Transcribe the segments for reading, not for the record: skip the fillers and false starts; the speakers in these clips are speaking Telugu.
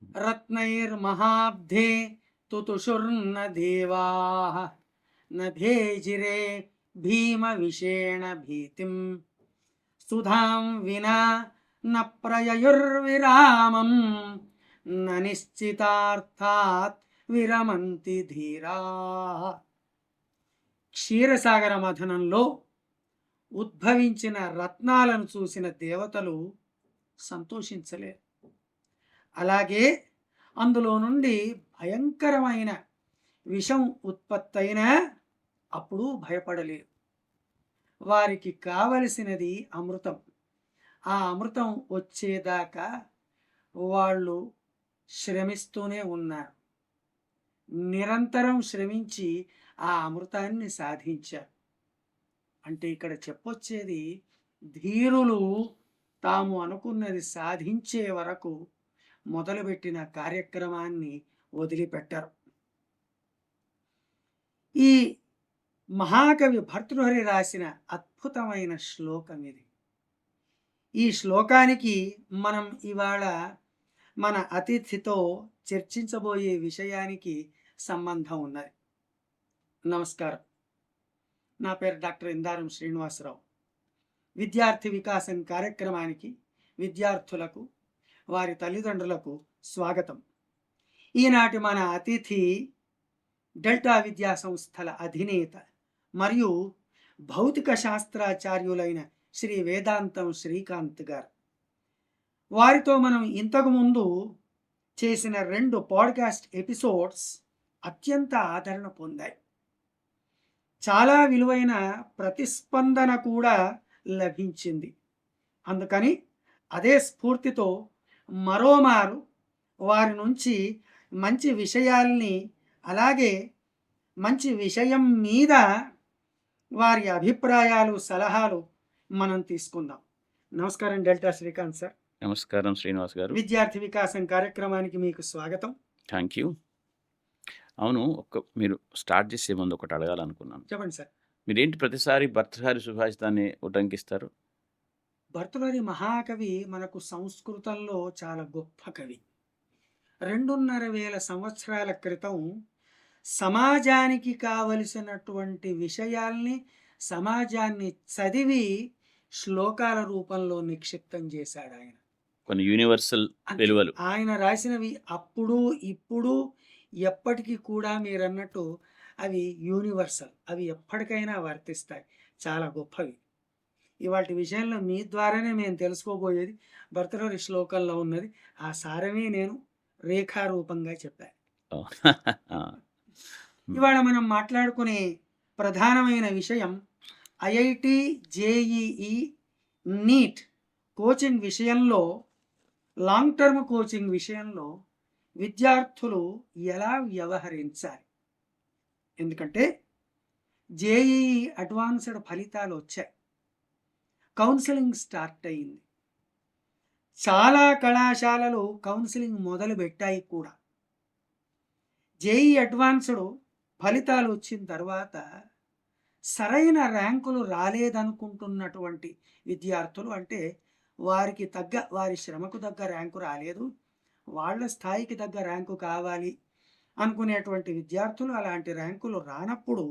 రత్నైర్మహాబ్ధే తుతుషుర్న దేవాః న భేజిరే భీమవిషేణ భీతిం సుధాం వినా న ప్రయయుర్విరామం న నిశ్చితార్థాత్ విరమంతి ధీరాః. క్షీరసాగర మథనంలో ఉద్భవించిన రత్నాలను చూసిన దేవతలు సంతోషించలేరు. అలాగే అందులో నుండి భయంకరమైన విషం ఉత్పత్తైన అప్పుడు భయపడలేరు. వారికి కావలసినది అమృతం. ఆ అమృతం వచ్చేదాకా వాళ్ళు శ్రమిస్తూనే ఉన్నారు. నిరంతరం శ్రమించి ఆ అమృతాన్ని సాధించారు. అంటే ఇక్కడ చెప్పొచ్చేది, ధీరులు తాము అనుకున్నది సాధించే వరకు మొదలుపెట్టిన కార్యక్రమాన్ని వదిలిపెట్టరు. ఈ మహాకవి భర్తృహరి రాసిన అద్భుతమైన శ్లోకం ఇది. ఈ శ్లోకానికి మనం ఇవాళ మన అతిథితో చర్చించబోయే విషయానికి సంబంధం ఉన్నది. నమస్కారం. నా పేరు డాక్టర్ ఇందారం శ్రీనివాసరావు. విద్యార్థి వికాసం కార్యక్రమానికి విద్యార్థులకు వారి తల్లిదండ్రులకు స్వాగతం. ఈనాటి మన అతిథి డెల్టా విద్యా సంస్థల అధినేత మరియు భౌతిక శాస్త్రాచార్యులైన శ్రీ వేదాంతం శ్రీకాంత్ గారు. వారితో మనం ఇంతకుముందు చేసిన 2 పాడ్కాస్ట్ ఎపిసోడ్స్ అత్యంత ఆదరణ పొందాయి. చాలా విలువైన ప్రతిస్పందన కూడా లభించింది. అందుకని అదే స్ఫూర్తితో మరోమారు వారి నుంచి మంచి విషయాల్ని, అలాగే మంచి విషయం మీద వారి అభిప్రాయాలు, సలహాలు మనం తీసుకుందాం. నమస్కారం డెల్టా శ్రీకాంత్ సార్. నమస్కారం శ్రీనివాస్ గారు. విద్యార్థి వికాసం కార్యక్రమానికి మీకు స్వాగతం. Thank you. అవును, మీరు స్టార్ట్ చేసే ముందు ఒకటి అడగాలనుకున్నాను. చెప్పండి సార్. మీరేంటి ప్రతిసారి భర్తృహరి సుభాషితాన్ని ఉటంకిస్తారు? భర్తృహరి మహాకవి మనకు సంస్కృతంలో చాలా గొప్ప కవి. 2,500 సంవత్సరాల క్రితం సమాజానికి కావలసినటువంటి విషయాల్ని, సమాజాన్ని చదివి శ్లోకాల రూపంలో నిక్షిప్తం చేశాడు ఆయన. కొన్ని యూనివర్సల్ విలువలు ఆయన రాసినవి అప్పుడు ఇప్పుడు ఎప్పటికీ కూడా మీరన్నట్టు అవి యూనివర్సల్, అవి ఎప్పటికైనా వర్తిస్తాయి. చాలా గొప్పవి. ఇవాటి విషయంలో మీ ద్వారానే మేము తెలుసుకోబోయేది భర్తృహరి శ్లోకంలో ఉన్నది. ఆ సారమే నేను రేఖారూపంగా చెప్పాను. ఇవాళ మనం మాట్లాడుకునే ప్రధానమైన విషయం ఐఐటి, జేఈఈ, నీట్ కోచింగ్ విషయంలో, లాంగ్ టర్మ్ కోచింగ్ విషయంలో విద్యార్థులు ఎలా వ్యవహరించాలి. ఎందుకంటే జేఈఈ అడ్వాన్స్డ్ ఫలితాలు వచ్చాయి, కౌన్సిలింగ్ స్టార్ట్ అయింది. చాలా కళాశాలలు కౌన్సిలింగ్ మొదలు పెట్టాయి కూడా. జేఈఈ అడ్వాన్స్డ్ ఫలితాలు వచ్చిన తర్వాత సరైన ర్యాంకులు రాలేదనుకుంటున్నటువంటి విద్యార్థులు, అంటే వారికి తగ్గ, వారి శ్రమకు తగ్గ ర్యాంకు రాలేదు, వాళ్ళ స్థాయికి తగ్గ ర్యాంకు కావాలి అనుకునేటువంటి విద్యార్థులు, అలాంటి ర్యాంకులు రానప్పుడు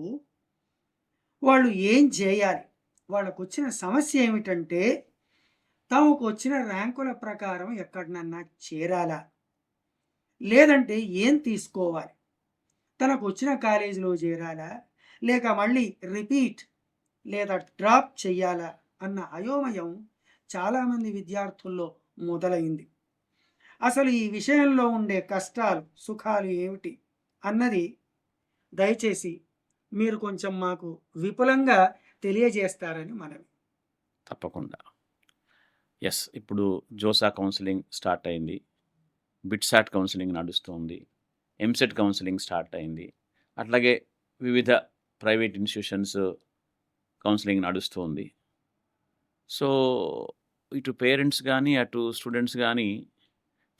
వాళ్ళు ఏం చేయాలి? వాళ్ళకు వచ్చిన సమస్య ఏమిటంటే, తమకు వచ్చిన ర్యాంకుల ప్రకారం ఎక్కడనన్నా చేరాలా, లేదంటే ఏం తీసుకోవాలి, తనకు వచ్చిన కాలేజీలో చేరాలా, లేక మళ్ళీ రిపీట్ లేదా డ్రాప్ చెయ్యాలా అన్న అయోమయం చాలామంది విద్యార్థుల్లో మొదలైంది. అసలు ఈ విషయంలో ఉండే కష్టాలు, సుఖాలు ఏమిటి అన్నది దయచేసి మీరు కొంచెం మాకు విపులంగా తెలియజేస్తారని మనవి. తప్పకుండా. ఎస్, ఇప్పుడు జోసా కౌన్సిలింగ్ స్టార్ట్ అయింది, బిట్సాట్ కౌన్సిలింగ్ నడుస్తుంది, ఎంసెట్ కౌన్సిలింగ్ స్టార్ట్ అయింది, అట్లాగే వివిధ ప్రైవేట్ ఇన్స్టిట్యూషన్స్ కౌన్సిలింగ్ నడుస్తుంది. సో ఇటు పేరెంట్స్ కానీ అటు స్టూడెంట్స్ కానీ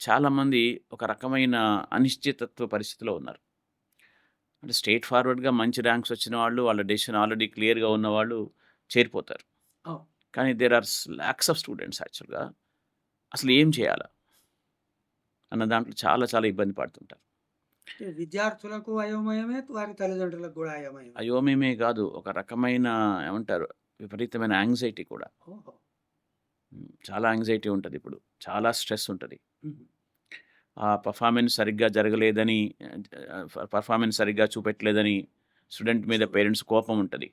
చాలామంది ఒక రకమైన అనిశ్చితత్వ పరిస్థితిలో ఉన్నారు. అంటే స్ట్రైట్ ఫార్వర్డ్గా మంచి ర్యాంక్స్ వచ్చిన వాళ్ళు, వాళ్ళ డెసిషన్ ఆల్రెడీ క్లియర్గా ఉన్నవాళ్ళు చేరిపోతారు. కానీ there are lakhs of students యాక్చువల్గా. అసలు ఏం చేయాలా? అన్న దాంట్లో చాలా చాలా ఇబ్బంది పడుతుంటారు. విద్యార్థులకు అయోమయమే, వారి తల్లిదండ్రులకు కూడా అయోమయమే. అయోమయమే కాదు, ఒక రకమైన ఏమంటారు, విపరీతమైన యాంగ్జైటీ కూడా. ఓహో! చాలా యాంగ్జైటీ ఉంటది ఇప్పుడు. చాలా స్ట్రెస్ ఉంటది. హుహు. ఆ పర్ఫార్మెన్స్ సరిగ్గా జరగలేదని, పర్ఫార్మెన్స్ సరిగ్గా చూపెట్టలేదని స్టూడెంట్ మీద పేరెంట్స్ కోపం ఉంటది.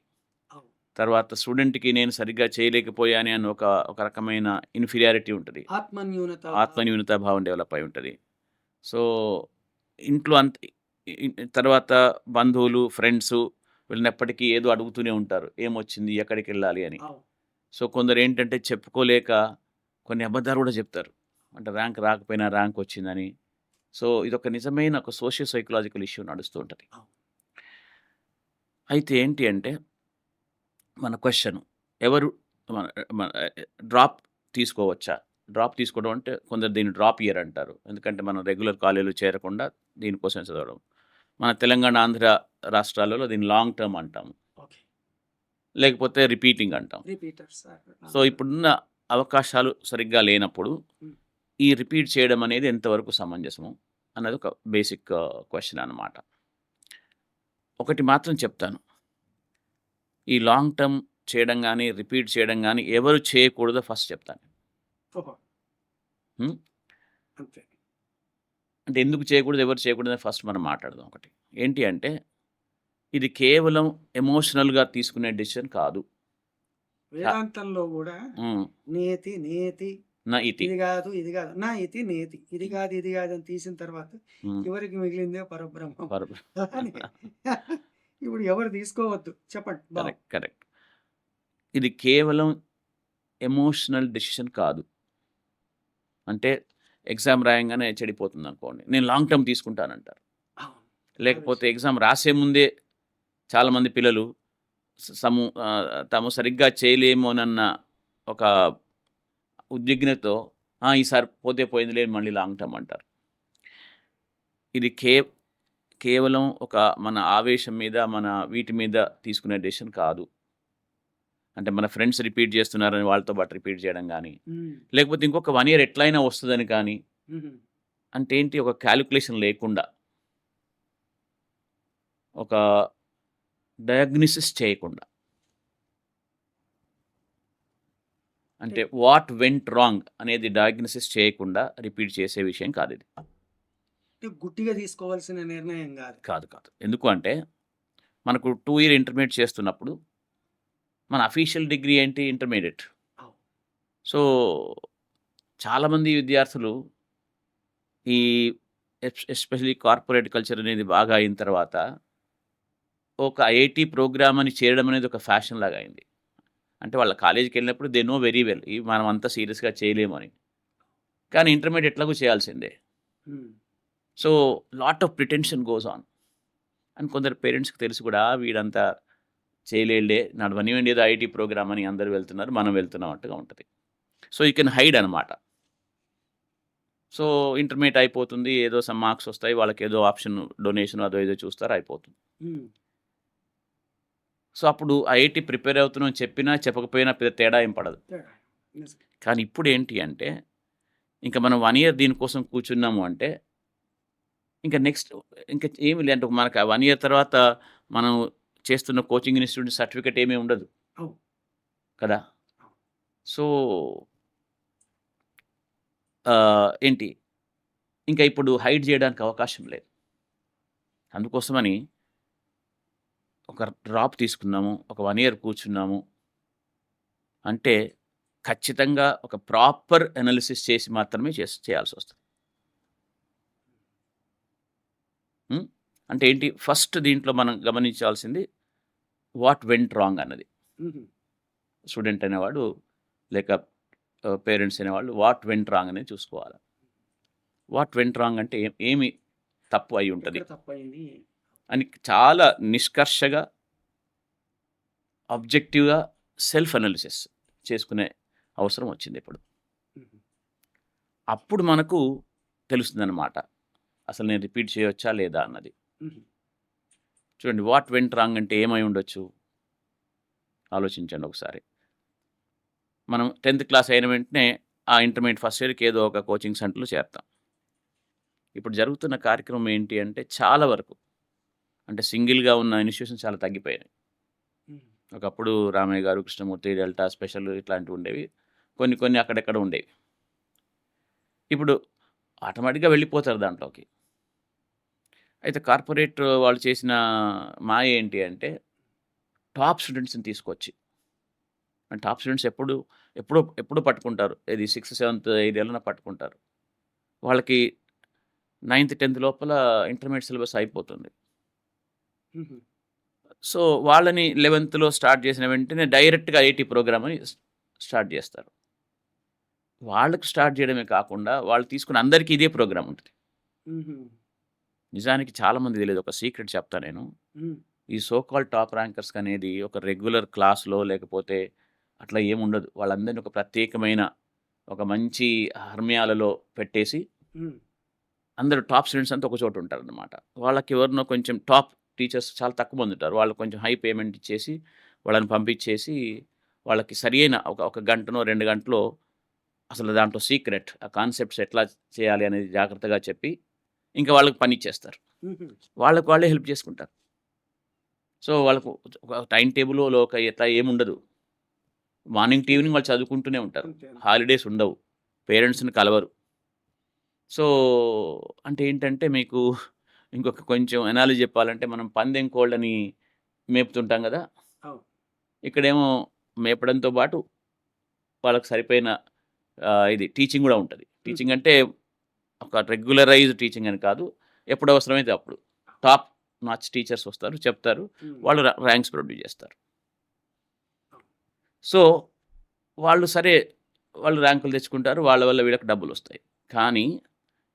అవును. తర్వాత స్టూడెంట్‌కి నేను సరిగ్గా చేయలేకపోయానే అని ఒక రకమైన ఇన్ఫీరియారిటీ ఉంటది. ఆత్మన్యూనత ఆత్మన్యూనతా భావం డెవలప్ అయి ఉంటది. సో, ఇంట్లో అంత తర్వాత బంధువులు, ఫ్రెండ్సు వీళ్ళనెప్పటికీ ఏదో అడుగుతూనే ఉంటారు. ఏమొచ్చింది? ఎక్కడికెళ్ళాలి అని. అవును. సో, కొందరేంటంటే చెప్పుకోలేక కొన్ని అబద్ధాలు గూడా జెప్తారు. అంటే ర్యాంక్ రాకపోయినా ర్యాంకొచ్చిందని. సో, ఇదొక నిజమైన ఒక సోషియో సైకలాజికల్ ఇష్యూ నడుస్తూ ఉంటది. అవును. అయితే ఏంటి అంటే, మన క్వెషను ఎవరు మన మన డ్రాప్ తీసుకోవచ్చా? డ్రాప్ తీసుకోవడం అంటే కొందరు దీన్ని డ్రాప్ ఇయర్ అంటారు. ఎందుకంటే మనం రెగ్యులర్ కాలేజీలో చేరకుండా దీనికోసమే చదవడం. మన తెలంగాణ, ఆంధ్ర రాష్ట్రాలలో దీన్ని లాంగ్ టర్మ్ అంటాము. ఓకే. లేకపోతే రిపీటింగ్ అంటాం. రిపీటర్స్. సో, ఇప్పుడున్న అవకాశాలు సరిగ్గా లేనప్పుడు హ్మ్. ఈ రిపీట్ చేయడం అనేది ఎంతవరకు సమంజసము అన్నది ఒక బేసిక్ క్వెషన్ అన్నమాట. ఒకటి మాత్రం చెప్తాను. ఈ లాంగ్ టర్మ్ చేయడం గాని, రిపీట్ చేయడం గాని ఎవరు చేయకూడదో ఫస్ట్ చెప్తాను. ఓహో! హ్మ్. అంతే. అంటే ఎందుకు చేయకూడదు, ఎవరు చేయకూడదని ఫస్ట్ మనం మాట్లాడదాం ఒకటి. ఏంటి అంటే, ఇది కేవలం ఎమోషనల్‌గా తీసుకునే డెసిషన్ కాదు. చ వేదాంతంలో గూడా హ్మ్. నేతి, నేతి న ఇతి. ఇది గాదు, ఇది గాదు. నా ఇతి నేతి. ఇది గాదు, ఇది గాదు అని తీసిన తర్వాత హ్మ్. చివరికి మిగిలిందే పరబ్రహ్మం. పర్ అని ఇప్పుడు ఎవరు తీసుకోవద్దు. చెప్పండి. కరెక్ట్. కరెక్ట్. ఇది కేవలం ఎమోషనల్ డెసిషన్ కాదు. అంటే ఎగ్జామ్ రాయంగానే చెడిపోతుందనుకోండి. నేను లాంగ్ టర్మ్ తీసుకుంటానంటారు. అవును. లేకపోతే ఎగ్జామ్ రాసే ముందే చాలామంది పిల్లలు తాము సరిగ్గా చేయలేమోనన్న ఒక ఉద్విగ్నతో ఈసారి పోతే పోయిందిలే మళ్ళీ లాంగ్ టర్మ్ అంటారు. ఇది కేవలం ఒక మన ఆవేశం మీద, మన వీటి మీద తీసుకునే డెసిషన్ కాదు. అంటే మన ఫ్రెండ్స్ రిపీట్ చేస్తున్నారని వాళ్ళతో పాటు రిపీట్ చేయడం గానీ, హ్మ్. లేకపోతే ఇంకొక 1 ఇయర్ ఎట్లైనా వస్తదని కానీ, హుహు. అంటే ఏంటి, ఒక కాలిక్యులేషన్ లేకుండా, ఒక డయాగ్నోసిస్ చేయకుండా, అంటే వాట్ వెంట్ రాంగ్ అనేది డయాగ్నోసిస్ చేయకుండా రిపీట్ చేసే విషయం కాదిది. అంటే గుడ్డిగా తీసుకోవాల్సిన నిర్ణయం గాదు. కాదు. కాదు. ఎందుకు అంటే, మనకు 2 ఇయర్ ఇంటర్మీడియేట్ చేస్తున్నప్పుడు, మన అఫీషియల్ డిగ్రీ ఏంటి? ఇంటర్మీడియేట్. అవును. సో, చాలామంది విద్యార్థులు ఈ ఎస్పెషల్లీ కార్పొరేట్ కల్చర్ అనేది బాగా అయిన తర్వాత, ఒక ఐఐటీ ప్రోగ్రామ్ అని చేరడం అనేది ఒక ఫ్యాషన్ లాగా అయింది. అంటే వాళ్ళ కాలేజ్‌కెళ్ళినప్పుడు దే నో వెరీ వెల్. మనం అంత సీరియస్‌గా చేయలేమని. కానీ ఇంటర్మీడియేట్ ఎట్లాగో చేయాల్సిందే. హ్మ్. So, lot of pretension goes on. అని కొందరు పేరెంట్స్‌కి తెలుసు కూడా, వీడంతా చేయలేడులే, నడవనివ్వండి ఏదో ఐఐటీ ప్రోగ్రామ్ అని అందరూ వెళ్తున్నారు, మనం వెళ్తున్నాం అన్నట్టుగా ఉంటది. సో, యూ కెన్ హైడ్ అనమాట. సో, ఇంటర్మీడియేట్ అయిపోతుంది. ఏదో సమ్ మార్క్స్ వస్తాయి. వాళ్ళకేదో ఆప్షన్ డొనేషన్ అదో ఏదో చూస్తారు, అయిపోతుంది. హ్మ్. సో, అప్పుడు ఐఐటీ ప్రిపేర్ అవుతున్నాం అని చెప్పినా, చెప్పకపోయినా పెద్ద తేడా ఏం పడదు. తేడా. నిజం. కానీ ఇప్పుడేంటి అంటే, ఇంక మనం 1 ఇయర్ దీనికోసం కూర్చున్నాము అంటే, ఇంక నెక్స్ట్ ఇంక ఏమి లే, అంటే మనకు ఆ 1 ఇయర్ తర్వాత మనం చేస్తున్న కోచింగ్ ఇన్‌స్టిట్యూట్ సర్టిఫికేట్ ఏమీ ఉండదు అవును. కదా! అవును. సో, ఏంటి, ఇంకా ఇప్పుడు హైడ్ జేయడానికి అవకాశం లేదు. అందుకోసమని ఒక డ్రాప్ తీసుకున్నాము, ఒక 1 ఇయర్ కూర్చున్నాము అంటే, ఖచ్చితంగా ఒక ప్రాపర్ అనాలిసిస్ చేసి మాత్రమే చేయాల్సొస్తది. హ్మ్. అంటే ఏంటి, ఫస్ట్ దీంట్లో మనం గమనించాల్సింది వాట్ వెంట్ రాంగ్ అన్నది. హుహు. స్టూడెంట్ అనేవాడు, లేక పేరెంట్స్ అనేవాళ్ళు వాట్ వెంట్ రాంగ్ అనేది చూసుకోవాలి. వాట్ వెంట్ రాంగ్ అంటే ఏమి తప్పు అయ్యుంటది ఎక్కడ తప్పయింది? అని చాలా నిష్కర్షగా, ఆబ్జెక్టివ్‌గా సెల్ఫ్ అనాలిసిస్ చేసుకునే అవసరం వచ్చిందిప్పుడు. హుహు. అప్పుడు మనకు తెలుస్తుందనమాట, అసలు నేను రిపీట్ చేయొచ్చా లేదా అన్నది. హుహు. చూడండి, వాట్ వెంట్ రాంగ్ అంటే ఏమై ఉండొచ్చు? ఆలోచించండి ఒకసారి. మనం 10థ్ క్లాస్ అయిన వెంటనే ఆ ఇంటర్మీడియేట్ ఫస్ట్ ఇయర్‌కి ఏదో ఒక కోచింగ్ సెంటర్‌లో చేరతాం. ఇప్పుడు జరుగుతున్న కార్యక్రమం ఏంటి అంటే చాలా వరకు అంటే సింగిల్‌గా ఉన్న ఇన్‌స్టిట్యూషన్స్ చాలా తగ్గిపోయాయి. హ్మ్. ఒకప్పుడు రామయ్య గారు, కృష్ణమూర్తి, డెల్టా స్పెషల్ ఇట్లాంటివి ఉండేవి. కొన్ని కొన్ని అక్కడెక్కడ ఉండేవి. ఇప్పుడు ఆటోమేటిక్‌గా వెళ్ళిపోతారు దాంట్లోకి. అయితే కార్పొరేట్ వాళ్ళు చేసిన మాయ ఏంటి అంటే టాప్ స్టూడెంట్స్‌ని తీసుకొచ్చి టాప్ స్టూడెంట్స్ ఎప్పుడో పట్టుకుంటారు. ఏది సిక్స్త్, సెవెంత్ ఏరియాలోనే పట్టుకుంటారు. వాళ్ళకి నైన్త్, 10థ్ లోపల ఇంటర్మీడియేట్ సిలబస్ అయిపోతుంది. హుహు. సో, వాళ్ళని 11థ్‌లో స్టార్ట్ చేసిన వెంటనే డైరెక్ట్‌గా ఐఐటీ ప్రోగ్రామ్ అని స్టార్ట్ చేస్తారు. వాళ్ళకి స్టార్ట్ చేయడమే కాకుండా వాళ్ళు తీసుకున్న అందరికీ ఇదే ప్రోగ్రామ్ ఉంటది. హుహు. నిజానికి చాలామందికి తెలీదు. ఒక సీక్రెట్ చెప్తా నేను. హ్మ్. ఈ సో కాల్డ్ టాప్ ర్యాంకర్స్‌కి అనేది ఒక రెగ్యులర్ క్లాస్‌లో లేకపోతే అట్లా ఏముండదు. వాళ్ళందరిని ఒక ప్రత్యేకమైన ఒక మంచి హర్మ్యాలలో పెట్టేసి హ్మ్. అందరూ టాప్ స్టూడెంట్స్ అంతా ఒక చోట ఉంటారనమాట. వాళ్ళకి ఎవరినో కొంచెం టాప్ టీచర్స్ చాలా తక్కువ మంది ఉంటారు. వాళ్ళకి కొంచెం హై పేమెంట్ ఇచ్చేసి, వాళ్ళని పంపించేసి, వాళ్ళకి సరియైన ఒక గంటనో, 2 గంటలో అసలు దాంట్లో సీక్రెట్ ఆ కాన్సెప్ట్స్ ఎట్లా చేయాలి అనేది జాగ్రత్తగా చెప్పి, ఇంకా వాళ్ళకి పనిచ్చేస్తారు. హుహు. వాళ్ళకి వాళ్ళే హెల్ప్ చేసుకుంటారు. సో, వాళ్ళకు ఒక టైమ్ టేబులో ఒక ఇట్లా ఏముండదు. మార్నింగ్ టు ఈవినింగ్ వాళ్ళు చదువుకుంటూనే ఉంటారు. అంతే. అంతే. హాలిడేస్ ఉండవు. పేరెంట్స్‌ని కలవరు. సో, అంటే ఏంటంటే మీకు ఇంకొక కొంచెం అనాలజీ చెప్పాలంటే మనం పందెం కోళ్ళని మేపుతుంటాం గదా! అవును. ఇక్కడేమో మేపడంతో పాటు వాళ్ళకి సరిపోయిన ఇది టీచింగ్ గూడా ఉంటది. హుహు. టీచింగ్ అంటే ఒక రెగ్యులరైజ్డ్ టీచింగ్ అని కాదు. ఎప్పుడు అవసరమైతే అప్పుడు. టాప్ నాచ్ టీచర్స్ వస్తారు, చెప్తారు. హ్మ్. వాళ్ళు ర్యాంక్స్ ప్రొడ్యూస్ చేస్తారు. అవును. సో, వాళ్ళు సరే వాళ్ళు ర్యాంకులు తెచ్చుకుంటారు. వాళ్ళ వల్ల వీళ్ళకి డబ్బులొస్తాయి. కానీ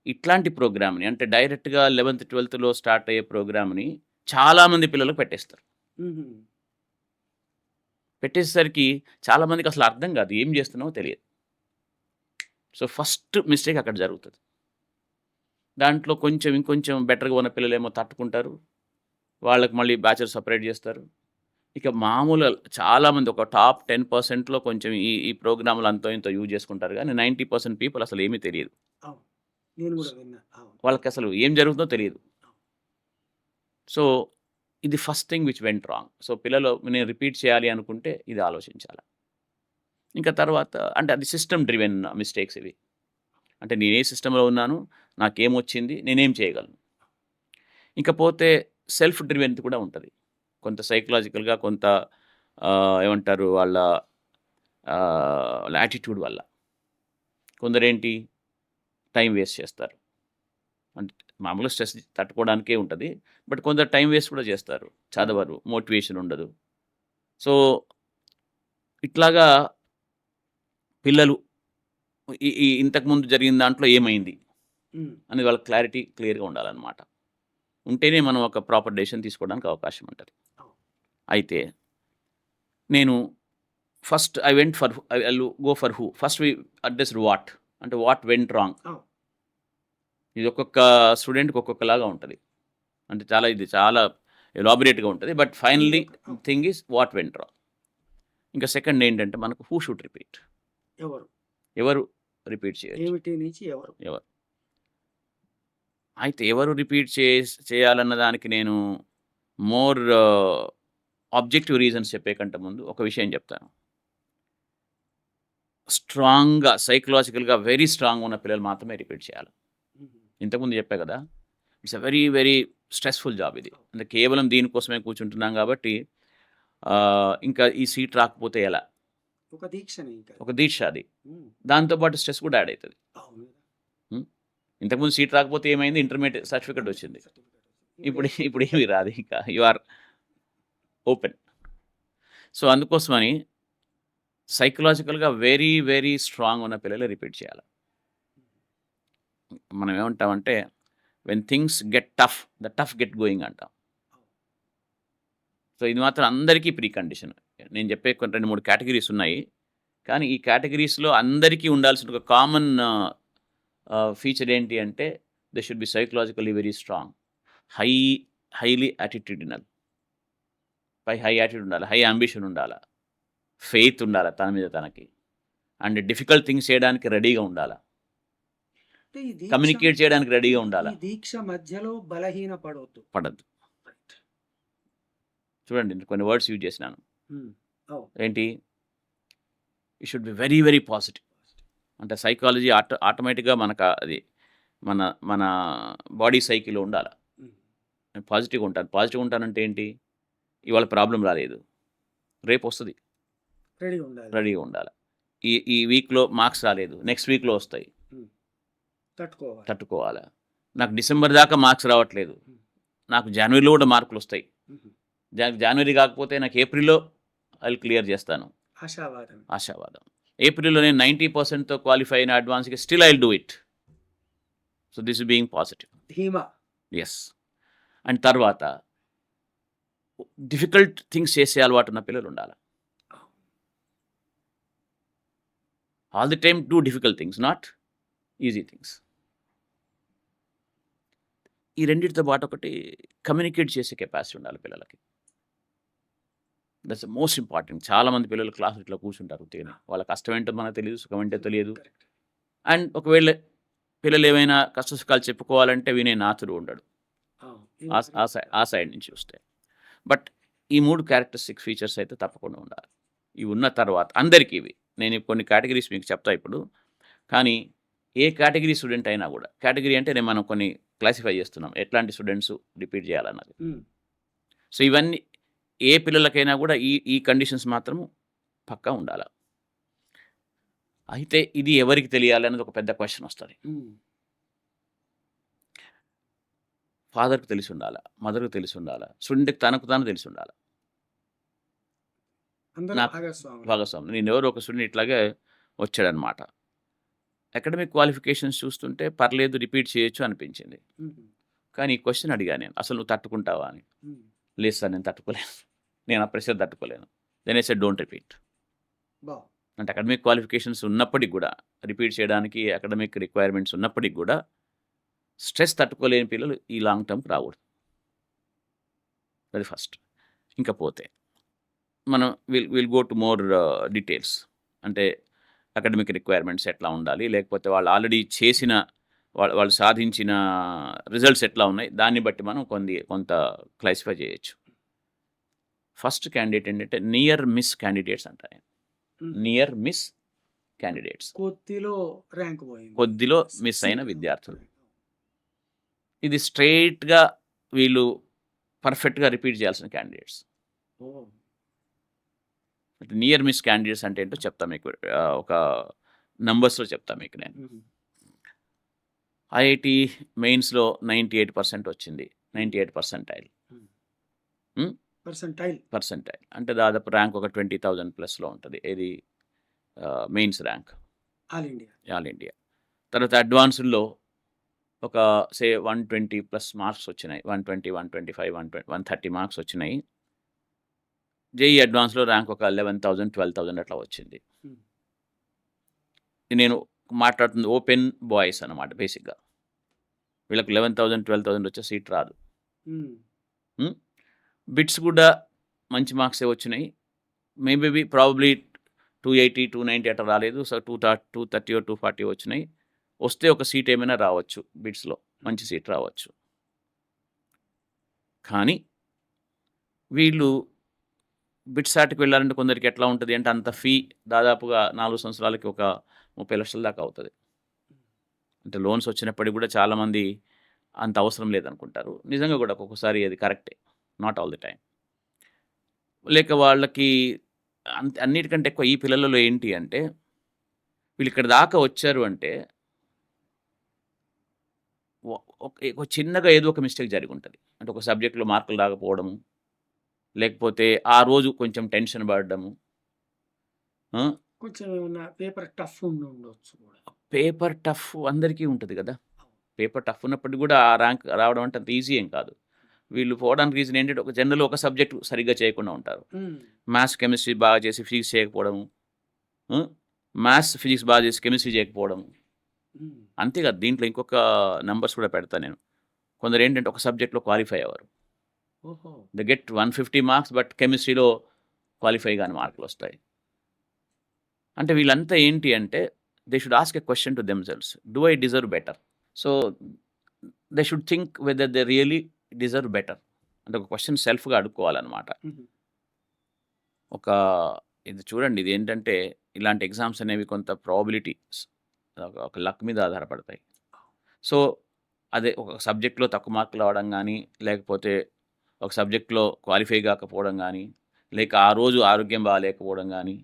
ఇట్లాంటి ప్రోగ్రామ్‌ని అంటే డైరెక్ట్‌గా 11థ్, 12థ్‌లో స్టార్ట్ అయ్యే ప్రోగ్రామ్‌ని చాలామంది పిల్లలకు పెట్టేస్తారు. హుహు. పెట్టేసేసరికి చాలామందికి అసలు అర్థం కాదు. ఏం చేస్తున్నామో తెలియదు. సో, ఫస్ట్ మిస్టేక్ అక్కడ జరుగుతది. దాంట్లో కొంచెం ఇంకొంచెం బెటర్‌గా ఉన్న పిల్లలేమో తట్టుకుంటారు. వాళ్ళకి మళ్ళీ బ్యాచెస్ సెపరేట్ చేస్తారు. ఇక మామూలు చాలామంది ఒక టాప్ 10%లో కొంచెం ఈ ఈ ప్రోగ్రామ్‌లు అంతో ఇంతో యూజ్ చేసుకుంటారు గానీ 90% పీపుల్ అసలు ఏమీ తెలీదు. అవును. నేను గూడా విన్నా. అవును. వాళ్ళకసలు ఏం జరుగుతుందో తెలీదు. సో, ఇది first thing which went wrong. So, పిల్లలు నేను రిపీట్ చేయాలి అనుకుంటే ఇది ఆలోచించాల. ఇంకా తర్వాత అంటే అది సిస్టమ్ డ్రివెన్ మిస్టేక్స్ ఇవి. అంటే నేనే సిస్టమ్‌లో ఉన్నాను. నాకేమొచ్చింది? నేనేం చేయగలను? ఇకపోతే సెల్ఫ్ డ్రివెన్‌ది కూడా ఉంటది. కొంత సైకలాజికల్‌గా కొంత ఏమంటారు వాళ్ళ యాటిట్యూడ్ వల్ల. కొందరేంటి టైమ్ వేస్ట్ చేస్తారు. అంటే మామూలుగా స్ట్రెస్ తట్టుకోవడానికే ఉంటది. బట్ కొందరు టైమ్ వేస్ట్ కూడా చేస్తారు. హ్మ్. చదవరు. మోటివేషన్ ఉండదు. సో, ఇట్లాగా పిల్లలు ఈ ఈ ఇంతకుముందు జరిగిన దాంట్లో ఏమైంది? హ్మ్. అనేది వాళ్ళకి క్లియర్‌గా ఉండాలనమాట. ఉంటేనే మనం ఒక ప్రాపర్ డెసిషన్ తీసుకోవడానికి అవకాశం ఉంటది. అవును. అయితే నేను first I went for I will go for who. First we addressed what. అంటే వాట్ వెంట్ రాంగ్. అవును. ఇది ఒక్కొక్క స్టూడెంట్‌కి ఒక్కొక్కలాగా ఉంటది. అంటే ఇది చాలా ఎలాబొరేట్‌గా ఉంటది. బట్ ఫైనల్లీ అవును. Thing is what went wrong. ఇంకా సెకండ్ ఏంటంటే మనకు హూ షుడ్ రిపీట్. ఎవరు? ఎవరు రిపీట్ చేయొచ్చు? ఏమిటి నుంచి ఎవరు? ఎవరు? అయితే ఎవరు రిపీట్ చేయాలన్న దానికి నేను మోర్ ఆబ్జెక్టివ్ రీజన్స్ చెప్పే కంటే ముందు ఒక విషయం చెప్తాను. స్ట్రాంగ్‌గా సైకలాజికల్‌గా వెరీ స్ట్రాంగ్‌గా ఉన్న పిల్లలు మాత్రమే రిపీట్ చేయాలి. హుహు. ఇంతకుముందు చెప్పా కదా! It's a very, very stressful job ఇది. అవును. అంటే కేవలం దీనికోసమే కూర్చుంటున్నాం కాబట్టి ఇంకా ఈ సీట్ రాకపోతే ఎలా? ఒక దీక్షనే ఇంకది. ఒక దీక్ష అది. హ్మ్. దాంతో పాటు స్ట్రెస్ కూడా యాడ్ అయితది. అవును. హ్మ్. ఇంతకుముందు సీట్ రాకపోతే ఏమైంది? ఇంటర్మీడియేట్ సర్టిఫికేట్ అంతే. వచ్చింది. సర్టిఫికేట్ వచ్చింది. ఇప్పుడేమి రాదు ఇంకా. You are open. సో, అందుకోసమని సైకలాజికల్‌గా వెరీ, వెరీ స్ట్రాంగ్ ఉన్న పిల్లలే రిపీట్ చేయాలి. మనం ఏమంటామంటే when things get tough, the tough get going అంటాం. సో, ఇది మాత్రం అందరికీ ప్రీ కండిషన్. నేను చెప్పే కొన్ని 2, 3 కేటగరీస్ ఉన్నాయి. కానీ ఈ కేటగరీస్‌లో అందరికీ ఉండాల్సిన ఒక కామన్ ఫీచర్ ఏంటి అంటే they should be psychologically very strong. High highly attitudinal. High attitude ఉండాలి. హై యాంబిషన్ ఉండాల. ఫెయిత్ ఉండాల తన మీద తనకి. అండ్ డిఫికల్ట్ థింగ్స్ చేయడానికి రెడీగా ఉండాల. అంటే ఈ దీక్ష కమ్యూనికేట్ చేయడానికి రెడీగా ఈ ఉండాలా. దీక్ష మధ్యలో బలహీన పడవద్దు. పడద్దు. చూడండి నేను కొన్ని వర్డ్స్ యూజ్ చేసినాను. అవును. ఏంటి? You should be very very positive. అంటే సైకాలజీ ఆటోమేటిక్గా మనకు అది మన మన బాడీ సైకిల్ ఉండాలి. నేను పాజిటివ్గా ఉంటాను. పాజిటివ్గా ఉంటానంటే ఏంటి? ఇవాళ ప్రాబ్లం రాలేదు, రేపు వస్తుంది, రెడీ ఉండాలి. రెడీగా ఉండాలి. ఈ వీక్లో మార్క్స్ రాలేదు, నెక్స్ట్ వీక్లో వస్తాయి, తట్టుకోవాలి. తట్టుకోవాలి. నాకు డిసెంబర్ దాకా మార్క్స్ రావట్లేదు, నాకు జనవరిలో కూడా మార్కులు వస్తాయి. జనవరి కాకపోతే నాకు ఏప్రిల్లో అది క్లియర్ చేస్తాను. ఆశావాదం. ఏప్రిల్లో నేను 90%తో క్వాలిఫై అయిన అడ్వాన్స్గా still I will do it. So this is being positive. ధీమా. ఎస్. అండ్ తర్వాత డిఫికల్ట్ థింగ్స్ చేసే అలవాటు ఉన్న పిల్లలు ఉండాలి. All the time do difficult things, not easy things. ఈ రెండింటితో పాటు ఒకటి కమ్యూనికేట్ చేసే కెపాసిటీ ఉండాలి పిల్లలకి. That's most important. చాలామంది పిల్లలు క్లాసులు ఇట్లా కూర్చుంటారు ఉత్తిగానే. వాళ్ళ కష్టం ఏంటో మనకు తెలియదు, సుఖం ఏంటో తెలియదు. అండ్ ఒకవేళ పిల్లలు ఏమైనా కష్ట సుఖాలు చెప్పుకోవాలంటే వినే నాతుడు ఉండడు ఆ సైడ్ నుంచి చూస్తే. బట్ ఈ 3 క్యారెక్టరిస్టిక్ ఫీచర్స్ అయితే తప్పకుండా ఉండాలి. ఇవి ఉన్న తర్వాత అందరికీ ఇవి నేను కొన్ని కేటగిరీస్ మీకు చెప్తా ఇప్పుడు. కానీ ఏ కేటగిరీ స్టూడెంట్ అయినా కూడా, కేటగిరీ అంటే నేను మనం కొన్ని క్లాసిఫై చేస్తున్నాం ఎట్లాంటి స్టూడెంట్స్ రిపీట్ చేయాలన్నది. సో ఇవన్నీ ఏ పిల్లలకైనా కూడా ఈ కండిషన్స్ మాత్రం పక్కా ఉండాలి. అయితే ఇది ఎవరికి తెలియాలి అనేది ఒక పెద్ద క్వశ్చన్ వస్తుంది. ఫాదర్కి తెలిసి ఉండాలి, మదర్కి తెలిసి ఉండాలి, స్టూడెంట్కి తనకు తాను తెలిసి ఉండాలి. భాగస్వామి. నేను ఎవరు ఒక స్టూడెంట్ ఇట్లాగే వచ్చాడనమాట. అకాడమిక్ క్వాలిఫికేషన్స్ చూస్తుంటే పర్లేదు, రిపీట్ చేయొచ్చు అనిపించింది. కానీ ఈ క్వశ్చన్ అడిగా నేను, అసలు నువ్వు తట్టుకుంటావా అని. లేదు సార్, నేను తట్టుకోలేను, నేను ఆ ప్రెషర్ తట్టుకోలేను. Then I said don't repeat. అంటే అకాడమిక్ క్వాలిఫికేషన్స్ ఉన్నప్పటికి కూడా, రిపీట్ చేయడానికి అకాడమిక్ రిక్వైర్మెంట్స్ ఉన్నప్పటికి కూడా స్ట్రెస్ తట్టుకోలేని పిల్లలు ఈ లాంగ్ టర్మ్కి రాకూడదు. అది ఫస్ట్. ఇంకా పోతే మనం will go to more details. అంటే అకాడమిక్ రిక్వైర్మెంట్స్ ఎట్లా ఉండాలి, లేకపోతే వాళ్ళు ఆల్రెడీ చేసిన వాళ్ళు సాధించిన రిజల్ట్స్ ఎట్లా ఉన్నాయి, దాన్ని బట్టి మనం కొంత క్లాసిఫై చేయొచ్చు. ఫస్ట్ క్యాండిడేట్ ఏంటంటే నియర్ మిస్ క్యాండిడేట్స్ అంటారు. నియర్ మిస్ క్యాండిడేట్స్, కొద్దిలో మిస్ అయిన విద్యార్థులు. ఇది స్ట్రైట్గా వీళ్ళు పర్ఫెక్ట్గా రిపీట్ చేయాల్సిన క్యాండిడేట్స్. నియర్ మిస్ క్యాండిడేట్స్ అంటే ఏంటో చెప్తా మీకు, ఒక నంబర్స్లో చెప్తా మీకు నేను. ఐఐటి మెయిన్స్లో 98% వచ్చింది, 98 పర్సెంటైల్ అంటే దాదాపు ర్యాంక్ ఒక 20,000+ ఉంటుంది. ఇది మెయిన్స్ ర్యాంక్ ఆల్ ఇండియా. తర్వాత అడ్వాన్స్డ్లో ఒక 120+ మార్క్స్ వచ్చినాయి, 120, 125, 130 మార్క్స్ వచ్చినాయి. జేఈ అడ్వాన్స్లో ర్యాంక్ ఒక 11,000, 12,000 అట్లా వచ్చింది. నేను మాట్లాడుతుంది ఓపెన్ బాయ్స్ అన్నమాట. బేసిక్గా వీళ్ళకి 11,000, 12,000 వచ్చే సీట్ రాదు. బిట్స్ కూడా మంచి మార్క్సే వచ్చినాయి. మేబీ ప్రాబబ్లీ 280, 290 అట్లా రాలేదు. సో 230, 240 వచ్చినాయి. వస్తే ఒక సీట్ ఏమైనా రావచ్చు, బిట్స్లో మంచి సీట్ రావచ్చు. కానీ వీళ్ళు బిట్ సాట్కి వెళ్ళాలంటే కొందరికి ఎట్లా ఉంటుంది అంటే, అంత ఫీ దాదాపుగా 4 సంవత్సరాలకి ఒక 30 లక్షల దాకా అవుతుంది. అంటే లోన్స్ వచ్చినప్పటికి కూడా చాలామంది అంత అవసరం లేదనుకుంటారు. నిజంగా కూడా ఒక్కొక్కసారి అది కరెక్టే, నాట్ ఆల్ ది టైం. లేక వాళ్ళకి అన్నిటికంటే ఎక్కువ ఈ పిల్లలలో ఏంటి అంటే, వీళ్ళు ఇక్కడ దాకా వచ్చారు అంటే ఒక చిన్నగా ఏదో ఒక మిస్టేక్ జరిగి ఉంటుంది. అంటే ఒక సబ్జెక్ట్లో మార్కులు రాకపోవడము, లేకపోతే ఆ రోజు కొంచెం టెన్షన్ పడడము, కొంచెం ఏమన్నా పేపర్ టఫ్ ఉండొచ్చు. పేపర్ టఫ్ అందరికీ ఉంటుంది కదా. పేపర్ టఫ్ ఉన్నప్పటికీ కూడా ఆ ర్యాంక్ రావడం అంటే అంత ఈజీ ఏం కాదు. వీళ్ళు పోవడానికి రీజన్ ఏంటంటే, ఒక జనరల్ ఒక సబ్జెక్టు సరిగ్గా చేయకుండా ఉంటారు. మ్యాథ్స్ కెమిస్ట్రీ బాగా చేసి ఫిజిక్స్ చేయకపోవడము, మ్యాథ్స్ ఫిజిక్స్ బాగా చేసి కెమిస్ట్రీ చేయకపోవడము. అంతేకాదు, దీంట్లో ఇంకొక నెంబర్స్ కూడా పెడతాను నేను. కొందరు ఏంటంటే ఒక సబ్జెక్ట్లో క్వాలిఫై అవ్వరు, దే గెట్ 150 మార్క్స్, బట్ కెమిస్ట్రీలో క్వాలిఫై కాని మార్కులు వస్తాయి. అంటే వీళ్ళంతా ఏంటి అంటే, they should ask a question to themselves, do I deserve better? So they should think whether they really deserve better. అంటే ఒక క్వశ్చన్ సెల్ఫ్గా అడుక్కోవాలన్నమాట. మ్మ్. ఒక ఇది చూడండి, ఇది ఏంటంటే ఇలాంటి ఎగ్జామ్స్ అనేవి కొంత ప్రాబిలిటీస్, ఒక లక్ మీద ఆధారపడతాయి. సో అదే ఒక సబ్జెక్ట్లో తక్కువ మార్కులు రావడం కానీ, లేకపోతే ఒక సబ్జెక్ట్లో క్వాలిఫై కాకపోవడం కానీ, లేక ఆ రోజు ఆరోగ్యం బాగాలేకపోవడం కానీ,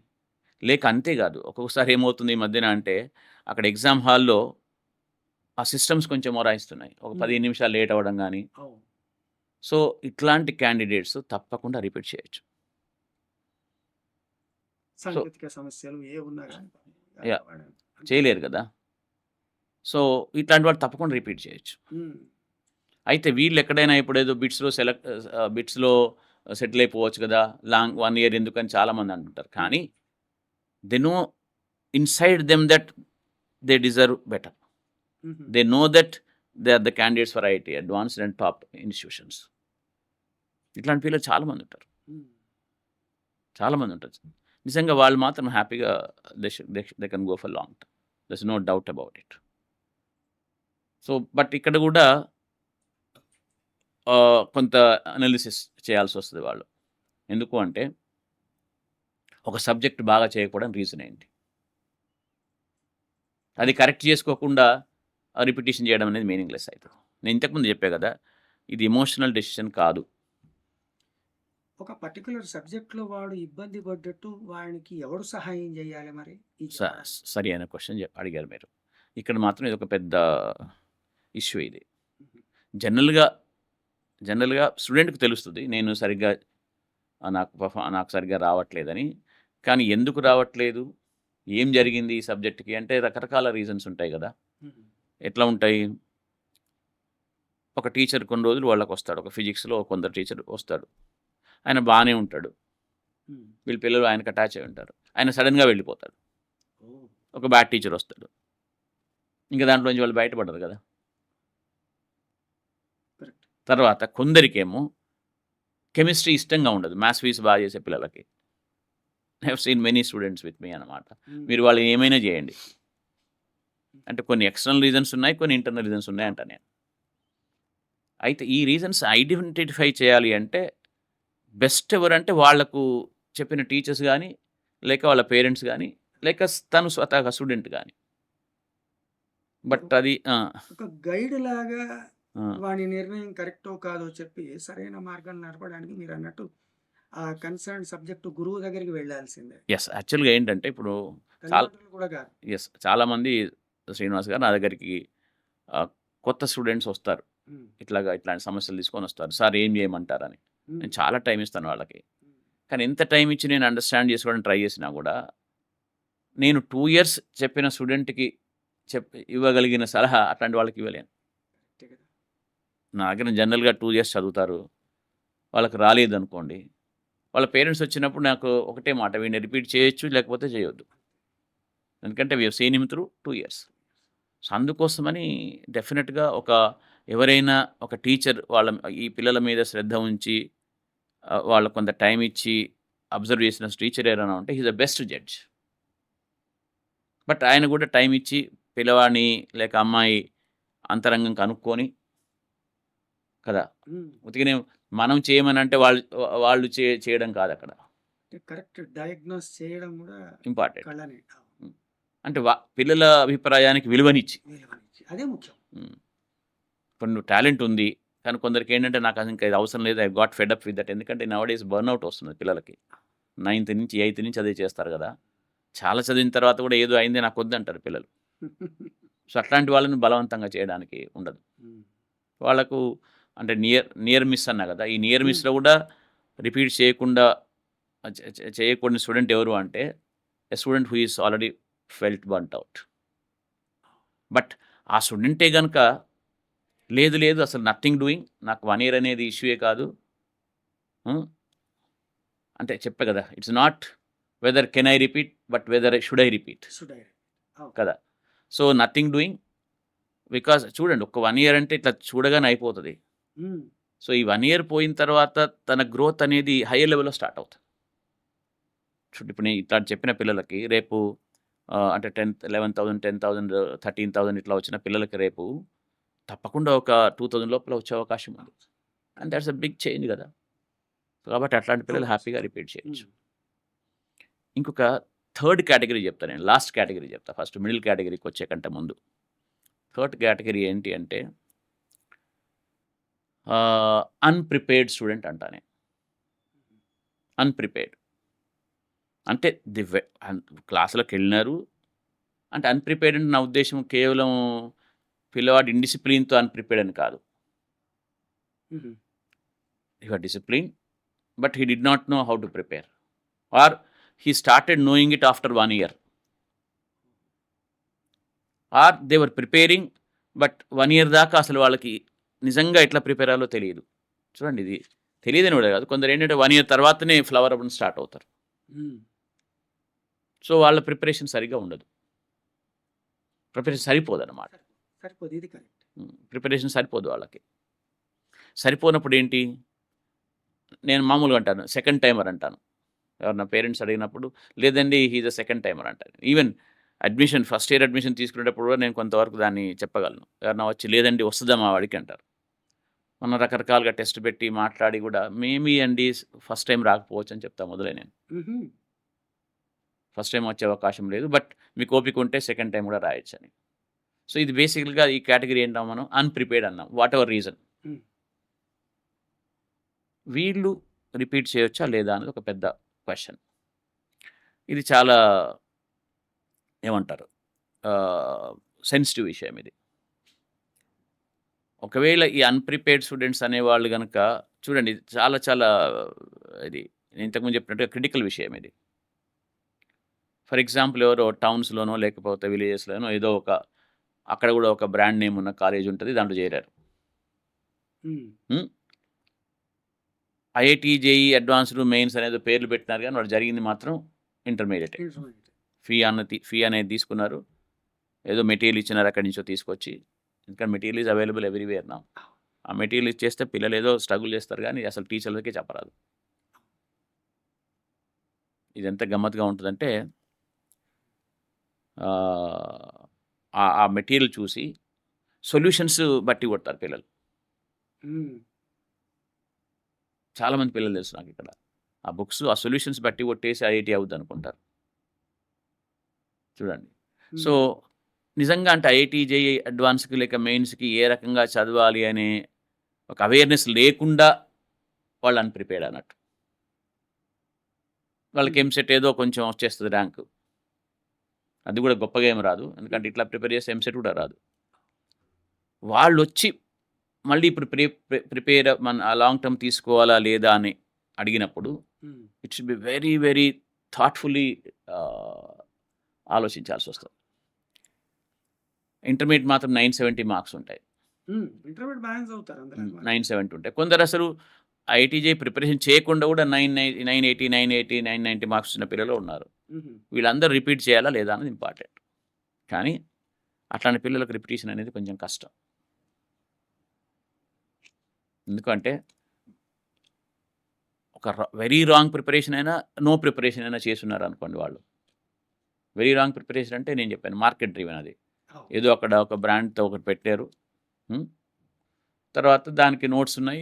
లేక అంతేకాదు ఒక్కొక్కసారి ఏమవుతుంది ఈ మధ్యన అంటే అక్కడ ఎగ్జామ్ హాల్లో ఆ సిస్టమ్స్ కొంచెం మొరాయిస్తున్నాయి. ఒక 15 నిమిషాలు లేట్ అవ్వడం కానీ. అవును. సో ఇట్లాంటి క్యాండిడేట్స్ తప్పకుండా రిపీట్ చేయొచ్చు. సాంకేతిక సమస్యలు ఏ ఉన్నా కానీ యా, చేయలేరు కదా. సో ఇట్లాంటి వాళ్ళు తప్పకుండా రిపీట్ చేయొచ్చు. అయితే వీళ్ళు ఎక్కడైనా ఇప్పుడు ఏదో బిట్స్లో సెటిల్ అయిపోవచ్చు కదా, లాంగ్ 1 ఇయర్ ఎందుకని చాలామంది అంటుంటారు. కానీ they know inside them that they deserve better. They know that they are the candidates for IIT advanced and top institutions. ఇట్లాంటి పిల్లలు చాలామంది ఉంటారు, చాలామంది ఉంటారు. నిజంగా వాళ్ళు మాత్రం హ్యాపీగా they can go for long term. There is no doubt about it. So but ఇక్కడ కూడా కొంత అనాలిసిస్ చేయాల్సి వస్తుంది వాళ్ళు. ఎందుకు అంటే ఒక సబ్జెక్ట్ బాగా చేయకపోవడం రీజన్ ఏంటి, అది కరెక్ట్ చేసుకోకుండా రిపిటేషన్ చేయడం అనేది మీనింగ్లెస్ అవుతుంది. నేను ఇంతకుముందు చెప్పే కదా, ఇది ఎమోషనల్ డెసిషన్ కాదు. ఒక పర్టికులర్ సబ్జెక్ట్లో వాడు ఇబ్బంది పడ్డట్టు వానికి ఎవరు సహాయం చేయాలి మరి? సరి అయిన క్వశ్చన్ అడిగారు మీరు. ఇక్కడ మాత్రం ఇది ఒక పెద్ద ఇష్యూ. ఇది జనరల్గా స్టూడెంట్కి తెలుస్తుంది నేను సరిగ్గా నాకు సరిగ్గా రావట్లేదని. కానీ ఎందుకు రావట్లేదు, ఏం జరిగింది ఈ సబ్జెక్ట్కి అంటే రకరకాల రీజన్స్ ఉంటాయి కదా. ఎట్లా ఉంటాయి, ఒక టీచర్ కొన్ని రోజులు వాళ్ళకి వస్తాడు, ఒక ఫిజిక్స్లో కొందరు టీచర్ వస్తాడు, ఆయన బాగానే ఉంటాడు, వీళ్ళ పిల్లలు ఆయనకు అటాచ్ అయి ఉంటారు, ఆయన సడన్గా వెళ్ళిపోతాడు. ఒక బ్యాడ్ టీచర్ వస్తాడు, ఇంకా దాంట్లో నుంచి వాళ్ళు బయటపడరు కదా. తర్వాత కొందరికేమో కెమిస్ట్రీ ఇష్టంగా ఉండదు, మ్యాథ్స్ ఫీస్ బాగా చేసే పిల్లలకి. I have seen many students with me అనమాట. మీరు వాళ్ళు ఏమైనా చేయండి అంటే కొన్ని ఎక్స్టర్నల్ రీజన్స్ ఉన్నాయి, కొన్ని ఇంటర్నల్ రీజన్స్ ఉన్నాయి అంట నేను. అయితే ఈ రీజన్స్ ఐడెంటిఫై చేయాలి అంటే బెస్ట్ ఎవరంటే వాళ్లకు చెప్పిన టీచర్స్ కానీ, లేక వాళ్ళ పేరెంట్స్ కానీ, లేక తను స్వతహాగా స్టూడెంట్ కానీ. బట్ అది ఒక గైడ్ లాగా వాని నిర్ణయం కరెక్టో కాదో చెప్పి సరైన మార్గాన్ని నడపడానికి మీరు అన్నట్టు ఆ కన్సర్న్ సబ్జెక్టు గురువు దగ్గరికి వెళ్ళాల్సిందే. ఎస్, యాక్చువల్గా ఏంటంటే ఇప్పుడు కూడా కాదు. ఎస్, చాలామంది శ్రీనివాస్ గారు నా దగ్గరికి కొత్త స్టూడెంట్స్ వస్తారు, ఇట్లాంటి సమస్యలు తీసుకొని వస్తారు, సార్ ఏం చేయమంటారని. నేను చాలా టైం ఇస్తాను వాళ్ళకి. కానీ ఎంత టైం ఇచ్చి నేను అండర్స్టాండ్ చేసుకోవడానికి ట్రై చేసినా కూడా నేను 2 years చెప్పిన స్టూడెంట్కి ఇవ్వగలిగిన సలహా అట్లాంటి వాళ్ళకి ఇవ్వలేను. నా దగ్గర జనరల్గా 2 years చదువుతారు, వాళ్ళకి రాలేదు అనుకోండి, వాళ్ళ పేరెంట్స్ వచ్చినప్పుడు నాకు ఒకటే మాట, వీడిని రిపీట్ చేయొచ్చు లేకపోతే చేయొద్దు, ఎందుకంటే we have seen him through 2 years. So అందుకోసమని డెఫినెట్గా ఎవరైనా ఒక టీచర్ ఈ పిల్లల మీద శ్రద్ధ ఉంచి వాళ్ళకు కొంత టైం ఇచ్చి అబ్జర్వ్ చేసిన టీచర్ ఎవరైనా ఉంటే he's the best judge. But ఆయన కూడా టైం ఇచ్చి పిల్లవాడిని లేక అమ్మాయి అంతరంగం కనుక్కొని కదా, ఉతికినే మనం చేయమని అంటే వాళ్ళు చేయడం కాదు అక్కడ. కరెక్ట్ డయాగ్నోస్ చేయడం కూడా ఇంపార్టెంట్. అంటే పిల్లల అభిప్రాయానికి విలువనిచ్చి, అదే ముఖ్యం. ఇప్పుడు నువ్వు టాలెంట్ ఉంది కానీ కొందరికి ఏంటంటే నాకు ఇంకా ఇది అవసరం లేదు, I got fed up with that. ఎందుకంటే నవడేస్ బర్న్అవుట్ వస్తుంది పిల్లలకి. 9th నుంచి 8th నుంచి అదే చేస్తారు కదా, చాలా చదివిన తర్వాత కూడా ఏదో అయింది నాకు వద్దు అంటారు పిల్లలు. సో అట్లాంటి వాళ్ళని బలవంతంగా చేయడానికి ఉండదు. వాళ్ళకు అంటే నియర్ మిస్ అన్నా కదా, ఈ నియర్ మిస్లో కూడా రిపీట్ చేయకూడని స్టూడెంట్ ఎవరు అంటే a student who is already felt burnt out. But ఆ స్టూడెంటే కనుక లేదు అసలు నథింగ్ డూయింగ్, నాకు 1 year అనేది ఇష్యూయే కాదు అంటే చెప్పే కదా, it's not whether can I repeat but whether should I repeat కదా. సో నథింగ్ డూయింగ్ బికాజ్ చూడండి, ఒక 1 year అంటే ఇట్లా చూడగానే అయిపోతుంది. సో ఈ 1 year పోయిన తర్వాత తన గ్రోత్ అనేది హైయర్ లెవెల్లో స్టార్ట్ అవుతుంది. ఇప్పుడు నేను ఇట్లా చెప్పిన పిల్లలకి రేపు అంటే 10,000, 11,000, 10,000, 13,000 ఇట్లా వచ్చిన పిల్లలకి రేపు తప్పకుండా ఒక 2000 లోపల వచ్చే అవకాశం ఉంది. And that's a big change కదా! కాబట్టి అట్లాంటి పిల్లలు అవును. హ్యాపీగా రిపీట్ చేయొచ్చు. హ్మ్. ఇంకొక థర్డ్ కేటగరీ చెప్తా నేను. లాస్ట్ కేటగరీ చెప్తా. ఫస్ట్ మిడిల్ కేటగరీకి వచ్చే కంటే ముందు. థర్డ్ కేటగరీ ఏంటి అంటే అన్‌ప్రిపేర్డ్ స్టూడెంట్ అంటా నేను. అన్‌ప్రిపేర్డ్. అంటే క్లాస్‌లోకెళ్ళినారు. అంటే అన్‌ప్రిపేర్డ్ అంటే నా ఉద్దేశ్యం కేవలం పిల్లవాడు ఇండిసిప్లిన్‌తో అన్‌ప్రిపేర్డ్ అని కాదు. హుహు. He was disciplined but he did not know how to prepare. Or he started knowing it after 1 year. Or they were preparing but 1 year దాకా అసలు వాళ్ళకి నిజంగా ఎట్లా ప్రిపేర్ అవ్వాలో తెలీదు. చూడండి ఇది తెలీదని కూడా కాదు. కొందరేంటంటే 1 ఇయర్ తర్వాతనే ఫ్లవర్ అవ్వడం స్టార్ట్ అవుతారు. హ్మ్. సో, వాళ్ళ ప్రిపరేషన్ సరిగ్గా ఉండదు. ప్రిపరేషన్ సరిపోదన్నమాట. సరిపోదు. ఇది కరెక్ట్. ప్రిపరేషన్ సరిపోదు వాళ్ళకి. సరిపోనప్పుడు ఏంటి? నేను మామూలుగా అంటాను. సెకండ్ టైమర్ అంటాను. ఎవరన్నా పేరెంట్స్ అడిగినప్పుడు, లేదండి he is a second timer అంటాను. ఈవెన్ ఫస్ట్ ఇయర్ అడ్మిషన్ తీసుకునేటప్పుడు కూడా నేను కొంతవరకు దాన్ని చెప్పగలను. ఎవరన్నా వచ్చి లేదండి వస్తదా మా వాడికి అంటారు. మనం రకరకాలుగా టెస్ట్ పెట్టి మాట్లాడి కూడా మేబీ అండి ఫస్ట్ టైమ్ రాకపోవచ్చు అని చెప్తా మొదలే నేను. హుహు. ఫస్ట్ టైమ్ వచ్చే అవకాశం లేదు. బట్ మీకు ఓపిక ఉంటే సెకండ్ టైమ్ కూడా రాయొచ్చని. సో, ఇది బేసికల్‌గా ఈ కేటగరీ ఏంటాం మనం అన్‌ప్రిపేర్డ్ అన్నాం. What ever reason. హ్మ్. వీళ్ళు రిపీట్ చేయొచ్చా లేదా అనేది ఒక పెద్ద క్వెషన్. ఇది చాలా ఏమంటారు సెన్సిటివ్ విషయం ఇది. ఒకవేళ ఈ అన్‌ప్రిపేర్డ్ స్టూడెంట్స్ అనేవాళ్ళు గనక చూడండి ఇది చాలా చాలా ఇది నేను ఇంతకుముందు చెప్పినట్టుగా క్రిటికల్ విషయం ఇది. ఫర్ ఎగ్జాంపుల్ ఎవరో టౌన్స్‌లోనో లేకపోతే విలేజెస్‌లోనో ఏదో అక్కడ కూడా ఒక బ్రాండ్ నేమ్ ఉన్న కాలేజ్ ఉంటది. దాంట్లో చేరారు. హ్మ్. హ్మ్. ఐఐటీ, జేఈఈ, అడ్వాన్స్డ్, మెయిన్స్ అనేదో పేర్లు పెట్టినారు గానీ వాడు జరిగింది మాత్రం ఇంటర్మీడియేటే. ఇంటర్మీడియేట్. ఫీ అనేది తీసుకున్నారు. ఏదో మెటీరియల్ ఇచ్చినారు ఎక్కడి నుంచో తీసుకొచ్చి. ఎందుకంటే material is available everywhere now. ఆ మెటీరియల్ ఇచ్చేస్తే పిల్లలు ఏదో స్ట్రగుల్ చేస్తారు గానీ అసలు టీచర్లకే చెప్పరాదు. ఇది ఎంత గమ్మత్తుగా ఉంటదంటే ఆహ్, ఆ మెటీరియల్ చూసి సొల్యూషన్స్ బట్టి కొడతారు పిల్లలు. హ్మ్. చాలా మంది పిల్లలు తెలుసు నాకిక్కడ. ఆ బుక్స్, ఆ సొల్యూషన్స్ బట్టి కొట్టేసి ఐఐటీ అవుద్దనుకుంటారు. చూడండి. సో, హ్మ్. నిజంగా అంటే ఐఐటీ, జేఈఈ అడ్వాన్స్‌కి లేక మెయిన్స్‌కి ఏ రకంగా చదవాలి అనే ఒక అవేర్‌నెస్ లేకుండా వాళ్ళు అన్‌ప్రిపేర్డ్ అన్నట్టు. వాళ్ళకి హ్మ్. ఎంసెట్ ఏదో కొంచెం వచ్చేస్తది ర్యాంకు. అది కూడా గొప్పగా ఏమి రాదు. ఎందుకంటే ఇట్లా ప్రిపేర్ చేస్తే ఎంసెట్ కూడా రాదు. వాళ్ళొచ్చి మళ్ళీ ఇప్పుడు ప్రిపేర్ లాంగ్ టర్మ్ తీసుకోవాలా లేదా అని అడిగినప్పుడు హ్మ్. It should be very very thoughtfully ఆహ్, ఆలోచించాల్సొస్తది. ఇంటర్మీడియేట్ మాత్రం 970 మార్క్స్ ఉంటాయి. హ్మ్. ఇంటర్మీడియేట్ బాగానే చదువుతారు అందరన్నమాట. 970 ఉంటాయి. కొందరసలు ఐఐటీజే ప్రిపరేషన్ చేయకుండా కూడా 980, 990 మార్క్స్ వచ్చిన పిల్లలు ఉన్నారు. హుహు. వీళ్ళందరూ రిపీట్ చేయాలా లేదా అనేది ఇంపార్టెంట్. కానీ అట్లాంటి పిల్లలకు రిపిటీషన్ అనేది కొంచెం కష్టం. ఎందుకంటే ఒక వెరీ రాంగ్ ప్రిపరేషన్ అయినా, నో ప్రిపరేషన్ అయినా చేసున్నారనుకోండి వాళ్ళు. వెరీ రాంగ్ ప్రిపరేషన్ అంటే నేను చెప్పాను మార్కెట్ డ్రివెన్ అది. అవును. ఏదో అక్కడ ఒక బ్రాండ్‌తో ఒకటి పెట్టారు. హ్మ్. తర్వాత దానికి నోట్స్ ఉన్నాయి.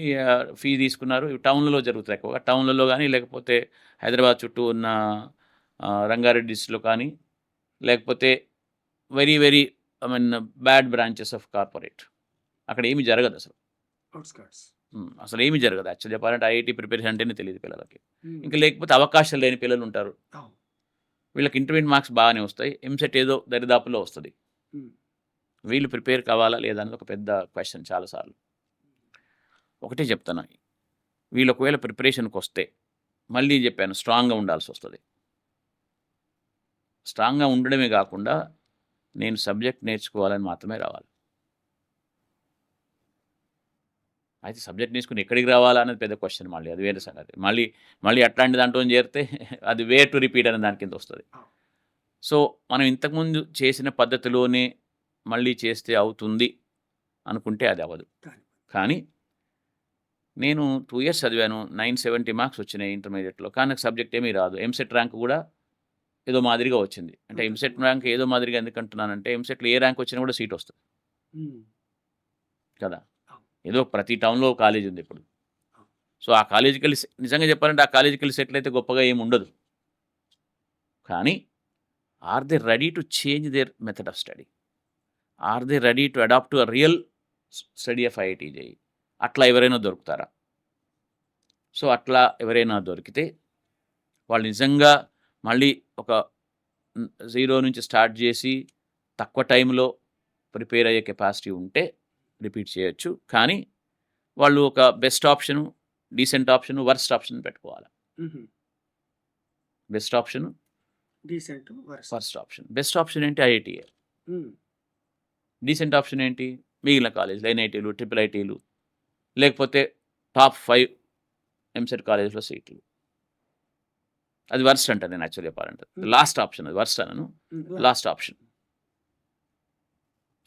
ఫీ తీసుకున్నారు. ఇవి టౌన్‌లలో జరుగుతాయి ఎక్కువగా. టౌన్‌లలో గాని లేకపోతే హైదరాబాద్ చుట్టూ ఉన్న రంగారెడ్డి డిస్ట్రిక్ట్‌లో కానీ, లేకపోతే very very I mean bad branches of corporate. అక్కడ ఏమి జరగదసలు. ఔట్‌స్కర్ట్స్. అసలేమి జరగదు. యాక్చువల్ చెప్పాలంటే ఐఐటీ ప్రిపరేషన్ అంటేనే తెలీదు పిల్లలకి. హ్మ్. ఇంక లేకపోతే అవకాశాలు లేని పిల్లలుంటారు. అవును. వీళ్ళకి ఇంటర్మీడియేట్ మార్క్స్ బాగానే వస్తాయి. ఎంసెట్ ఏదో దరిదాపుల్లో వస్తది. హ్మ్. వీళ్ళు ప్రిపేర్ కావాలా లేదా అనేది ఒక పెద్ద క్వెషన్ చాలా సార్లు. ఒకటే చెప్తున్నా. వీళ్ళు ఒకవేళ ప్రిపరేషన్‌కొస్తే మళ్ళీ చెప్పాను స్ట్రాంగ్‌గా ఉండాల్సొస్తది. స్ట్రాంగ్‌గా ఉండడమే గాకుండా నేను సబ్జెక్ట్ నేర్చుకోవాలని మాత్రమే రావాలి. అయితే సబ్జెక్ట్ నేర్చుకొని ఎక్కడికి రావాలా అనేది పెద్ద క్వెషన్ మళ్ళీ. అది వేరే సంగతి. మళ్ళీ అట్లాంటి దాంట్లోని చేరితే అది వే టు రిపీట్ అనే దాని కిందొస్తది. అవును. సో, మనం ఇంతకుముందు చేసిన పద్ధతిలోనే మళ్ళీ చేస్తే అవుతుంది అనుకుంటే అది అవ్వదు. కానీ కానీ నేను 2 ఇయర్స్ చదివాను. 970 మార్క్స్ వచ్చినాయి ఇంటర్మీడియేట్‌లో. కానీ నాకు సబ్జెక్ట్ ఏమీ రాదు. ఎంసెట్ ర్యాంక్ గూడా ఏదో మాదిరిగా వచ్చింది. అంటే అంతే ఎంసెట్ సమానం. ర్యాంక్ ఏదో మాదిరిగా ఎందుకంటున్నానంటే ఎంసెట్‌లో ఏ ర్యాంక్ వచ్చినా కూడా సీటొస్తది. హ్మ్. కదా! అవును. ఏదో ప్రతి టౌన్‌లో ఒక కాలేజ్ ఉంది ఇప్పుడు. అవును. సో, ఆ కాలేజ్‌కెళ్ళి నిజంగా చెప్పాలంటే ఆ కాలేజ్‌కెళ్ళి సెటిల్ అయితే గొప్పగా ఏమి ఉండదు. కానీ are they ready to change their method of study? Are they ready to adapt to a real study of IIT JEE? అట్లా ఎవరైనా దొరుకుతారా? సో, అట్లా ఎవరైనా దొరికితే వాళ్ళు నిజంగా మళ్ళీ ఒక జీరో నుంచి స్టార్ట్ చేసి తక్కువ టైంలో ప్రిపేర్ అయ్యే కెపాసిటీ ఉంటే రిపీట్ చేయొచ్చు. కానీ వాళ్ళు ఒక best option, decent option, worst option పెట్టుకోవాలి. హుహు. Best option, decent worst. Worst option. Best option ఏంటి? ఐఐటీఏ. హ్మ్. డీసెంట్ ఆప్షన్ ఏంటి? మిగిలిన కాలేజ్‌లు ఎన్ఐటీలు, ట్రిపుల్ ఐటీలు లేకపోతే టాప్ 5 ఎంసెట్ కాలేజ్‌లో సీట్లు. అది వర్స్ట్ అంట నేను యాక్చువల్‌గా చెప్పాలంటే. హ్మ్. లాస్ట్ ఆప్షన్ అది వర్స్ట్ అనను. హ్మ్. Last option.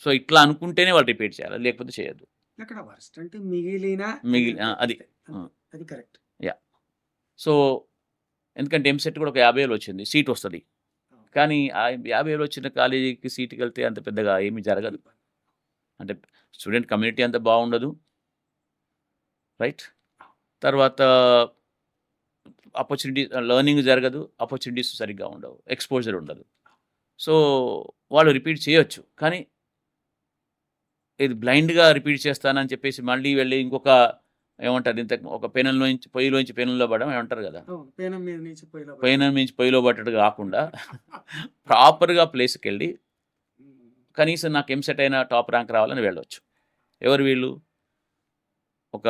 సో, ఇట్లా అనుకుంటేనే వాళ్ళు రిపీట్ చేయాలి. లేకపోతే చేయొద్దు. అక్కడ వర్స్ట్ అంటే మిగిలిన అది. అంతే. ఆ! అంతే. అది కరెక్ట్. యాహ్! సో, ఎందుకంటే ఎంసెట్ కూడా ఒక 50,000 వచ్చింది. సీట్ వస్తది. అవును. కానీ ఆ 50,000 వచ్చిన కాలేజీకి సీట్‌కెళ్తే అంత పెద్దగా ఏమీ జరగదు. ఇబ్బంది. అంటే స్టూడెంట్ కమ్యూనిటీ అంత బాగుండదు. రైట్? అవును. తర్వాత ఆపర్చునిటీ లెర్నింగ్ జరగదు. ఆపర్చునిటీస్ సరిగ్గా ఉండవు. ఎక్స్‌పోజర్ ఉండదు. సో, వాళ్ళు రిపీట్ చేయొచ్చు. కానీ ఇది బ్లైండ్‌గా రిపీట్ చేస్తానని చెప్పేసి మళ్ళీ వెళ్ళి ఇంకొక ఏమంటారు ఒక పెనంలోంచి పొయ్యిలోంచి పెనంలో పడడం ఏమంటారు గదా! అవును. పెనం మీద నుంచి పొయ్యిలో పడ్డ. పెనం నుంచి పొయ్యిలో పడ్డట్టు కాకుండా ప్రాపర్‌గా ప్లేస్‌కెళ్ళి హ్మ్. కనీసం నాకు ఎంసెట్ అయినా టాప్ ర్యాంక్ రావాలని వెళ్ళొచ్చు. ఎవరు వీళ్ళు? ఒక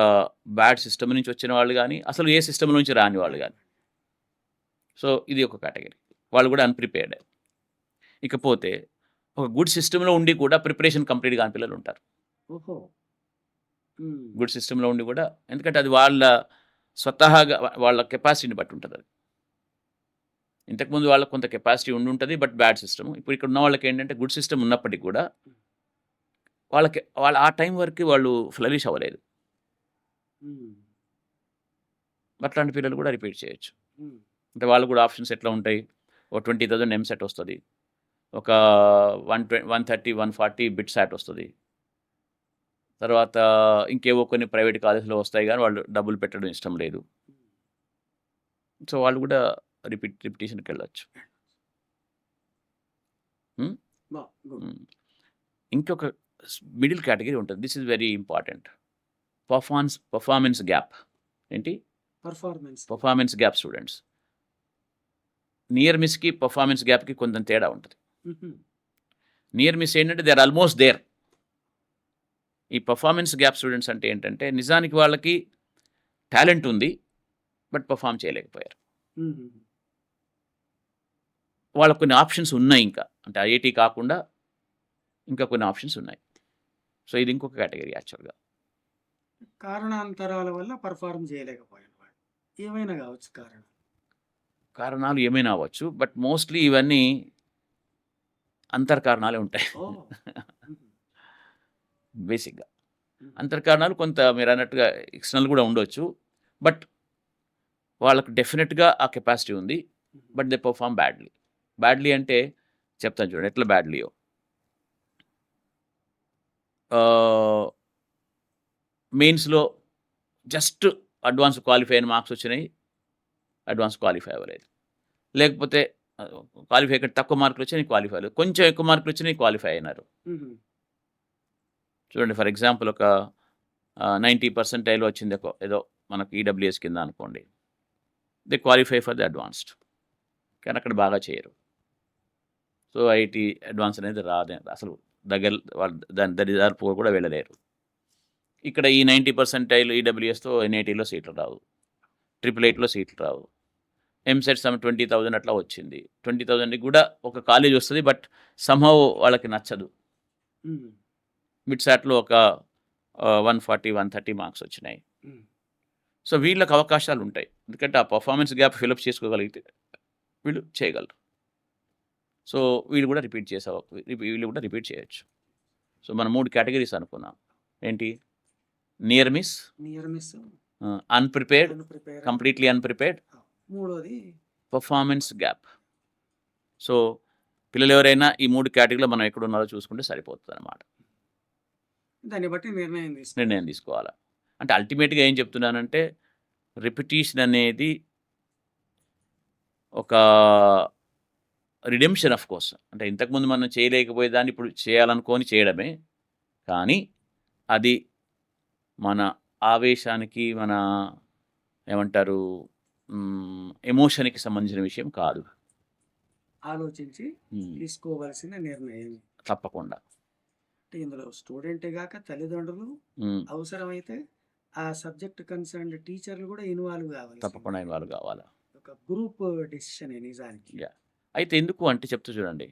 బ్యాడ్ సిస్టమ్ నుంచి వచ్చిన వాళ్ళు గాని, అసలు ఏ సిస్టమ్ నుంచి రాని వాళ్ళు గాని. సో, ఇది ఒక కేటగరీ. వాళ్ళు కూడా అన్‌ప్రిపేర్డే. ఇకపోతే ఒక గుడ్ సిస్టమ్‌లో ఉండి కూడా ప్రిపరేషన్ కంప్లీట్ కాని పిల్లలుంటారు. ఓహో! హ్మ్. గుడ్ సిస్టమ్‌లో ఉండి కూడా ఎందుకంటే అది వాళ్ళ స్వతహాగా వాళ్ళ కెపాసిటీని బట్టి ఉంటదది. ఇంతకుముందు వాళ్ళకి కొంత కెపాసిటీ ఉండుంటది. But bad system. ఇప్పుడు ఇక్కడ ఉన్న వాళ్ళకేంటంటే గుడ్ సిస్టమ్ ఉన్నప్పటికి కూడా వాళ్ళు ఆ టైం వరకు వాళ్ళు ఫ్లరిష్ అవ్వలేదు. హ్మ్. అట్లాంటి పిల్లలు కూడా రిపీట్ చేయొచ్చు. హ్మ్. అంటే వాళ్ళకి కూడా ఆప్షన్స్ ఎట్లా ఉంటాయి? ఓ 20,000 ఎంసెట్ వస్తది. ఒక 130, 140 బిట్సాట్ వస్తది. తర్వాత ఇంకేవో కొన్ని ప్రైవేట్ కాలేజ్‌లో వస్తాయి గానీ వాళ్ళు డబ్బులు పెట్టడం ఇష్టం లేదు. సో, వాళ్ళు కూడా రిపిటీషన్‌కెళ్ళొచ్చు. హ్మ్. గుడ్. హ్మ్. ఇంకొక మిడిల్ కేటగరీ ఉంటది. This is very important. Performance gap. ఏంటి? Performance. Performance gap students. Near మిస్‌కి, పెర్ఫార్మెన్స్ గ్యాప్‌కి కొంచెం తేడా ఉంటది. హుహు. నియర్ మిస్ ఏంటంటే దే ఆర్ ఆల్‌మోస్ట్ దేర్. ఈ పెర్ఫార్మెన్స్ గ్యాప్ స్టూడెంట్స్ అంటే ఏంటంటే నిజానికి వాళ్ళకి టాలెంట్ ఉంది. బట్ పెర్ఫార్మ్ చేయలేకపోయారు. హుహు. వాళ్ళకి కొన్ని ఆప్షన్స్ ఉన్నాయి ఇంకా. అంటే ఐఐటీ కాకుండా ఇంకా కొన్ని ఆప్షన్స్ ఉన్నాయి. సో, ఇది ఇంకొక కేటగరీ యాక్చువల్‌గా. కారణాంతరాల వల్ల పెర్ఫార్మ్ చేయలేకపోయాను వాడు. ఏమైనా కావచ్చు కారణం. కారణాలు ఏమైనా అవ్వచ్చు. బట్ మోస్ట్‌లీ ఇవన్నీ అంతర్కారణాలే ఉంటాయి. ఓహ్! హుహు. బేసిక్‌గా. హ్మ్. అంతర్కారణాలు కొంత మీరన్నట్టుగా ఎక్స్‌టర్నల్ కూడా ఉండొచ్చు. బట్ వాళ్ళకి డెఫినిట్‌గా ఆ కెపాసిటీ ఉంది. హుహు. But they perform badly. Badly అంటే చెప్తాను చూడండి ఎట్లా బ్యాడ్‌లీయో. ఆహ్, మెయిన్స్‌లో జస్ట్ అడ్వాన్స్ క్వాలిఫై అయిన మార్క్స్ వచ్చినాయి. అడ్వాన్స్ క్వాలిఫై అవ్వలేదు. లేకపోతే ఆహ్, క్వాలిఫై కంటే తక్కువ మార్కులు వచ్చినాయి క్వాలిఫై అవ్వలేదు. కొంచెం ఎక్కువ మార్కులు వచ్చినాయి క్వాలిఫై అయినారు. హుహు. చూడండి ఫర్ ఎగ్జాంపుల్ ఒక 90 పర్సెంటైల్ వచ్చింది ఏదో మనకి ఈడబ్ల్యూఎస్ కింద అనుకోండి. They qualify for the advanced. కానీ అక్కడ బాగా చేయరు. సో, ఐఐటీ అడ్వాన్స్ అనేది అసలు దగ్గర వాళ్ళు దాని దరిదాపు కూడా వెళ్ళలేరు. ఇక్కడ ఈ 90 పర్సెంటైల్ ఈడబ్ల్యూఎస్‌తో ఎన్ఐటీలో సీట్లు రావు. ట్రిపుల్ ఐటీలో సీట్లు రావు. ఎంసెట్ 20,000 అట్లా వచ్చింది. 20,000కి కూడా ఒక కాలేజ్ వస్తది. బట్ సమ్‌హౌ వాళ్ళకి నచ్చదు. హ్మ్. మిడ్‌సాట్‌లో ఒక 140, 130 మార్క్స్ వచ్చినాయి. హ్మ్. సో, వీళ్ళకి అవకాశాలుంటాయి. ఎందుకంటే ఆ పెర్ఫార్మెన్స్ గ్యాప్ ఫిలప్ చేసుకోగలిగితే వీళ్ళు చేయగలరు. సో, వీళ్ళు కూడా రిపీట్ చేయొచ్చు. సో, మనం 3 కేటగరీస్ అనుకున్నాం. ఏంటి? Near miss, near miss, unprepared, unprepared. Completely unprepared, మూడోది పెర్ఫార్మెన్స్ గ్యాప్. సో, పిల్లలెవరైనా ఈ 3 కేటగరీలో మనం ఎక్కడున్నారో చూసుకుంటే సరిపోతదనమాట. దాన్ని బట్టి నిర్ణయం తీసుకోవాలి. నిర్ణయం తీసుకోవాలా. అంటే అల్టిమేట్‌గా ఏం చెప్తున్నానంటే, రిపిటీషన్ అనేది ఒక రిడెంప్షన్ ఆఫ్ కోర్స్. అంటే ఇంతకుముందు మనం చేయలేకపోయేదాన్ని ఇప్పుడు చేయాలనుకోని చేయడమే. కానీ అది మన ఆవేశానికి, మన ఏమంటారు ఎమోషన్‌కి సంబంధించిన విషయం కాదు. ఆలోచించి హ్మ్. తీసుకోవలసిన నిర్ణయం. తప్పకుండా. అంటే ఇందులో స్టూడెంటే గాక తల్లిదండ్రులు, హ్మ్. అవసరమైతే ఆ సబ్జెక్ట్ కన్సర్న్డ్ టీచర్లు కూడా ఇన్వాల్వ్ కావాల్సిందే. తప్పకుండా ఇన్వాల్వ్ కావాలా. ఒక గ్రూప్ డెసిషనే నిజానికి. యాహ్! అయితే ఎందుకు అంటే చెప్తా చూడండి.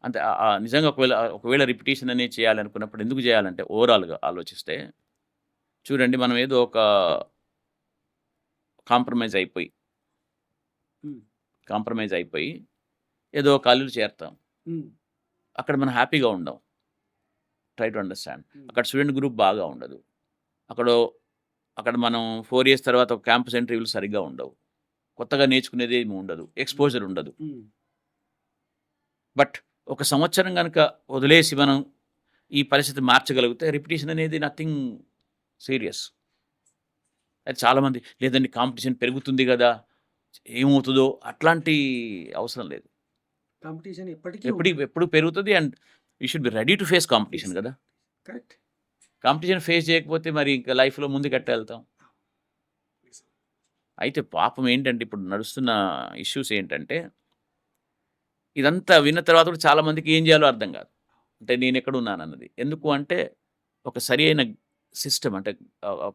అంటే నిజంగా ఒకవేళ రిపిటీషన్ అనేది చేయాలనుకున్నప్పుడు ఎందుకు చేయాలంటే ఓవరాల్‌గా ఆలోచిస్తే చూడండి మనం ఏదో ఒక కాంప్రమైజ్ అయిపోయి, హ్మ్. కాంప్రమైజ్ అయిపోయి ఏదో ఒక కాలేజీలో చేరతాం. హ్మ్. అక్కడ మనం హ్యాపీగా ఉండం. Try to understand. హ్మ్. అక్కడ స్టూడెంట్ గ్రూప్ బాగా ఉండదు. అక్కడ అక్కడ మనం 4 ఇయర్స్ తర్వాత ఒక క్యాంపస్ ఇంటర్వ్యూలు సరిగ్గా ఉండవు. కొత్తగా నేర్చుకునేది ఏమి ఉండదు. ఎక్స్‌పోజర్ ఉండదు. హ్మ్. బట్ ఒక సంవత్సరం గనక వదిలేసి మనం ఈ పరిస్థితి మార్చగలిగితే రిపిటీషన్ అనేది నథింగ్ సీరియస్. అది చాలామంది లేదండి కాంపిటీషన్ పెరుగుతుంది గదా! ఏమవుతదో అట్లాంటి అవసరం లేదు. కాంపిటీషన్ ఎప్పటికీ ఉంటుంది. ఎప్పుడు పెరుగుతది and you should be ready to face competition గదా! కరెక్ట్. కాంపిటీషన్ ఫేస్ చేయకపోతే మరి ఇంకా లైఫ్‌లో ముందుకెట్టా ఎళ్తాం? అయితే పాపం ఏంటంటే ఇప్పుడు నడుస్తున్న ఇష్యూస్ ఏంటంటే ఇదంతా విన్న తర్వాత కూడా చాలా మందికి ఏం చేయాలో అర్థం కాదు. అంటే నేనెక్కడున్నానన్నది. ఎందుకు అంటే ఒక సరి అయిన సిస్టమ్ అంటే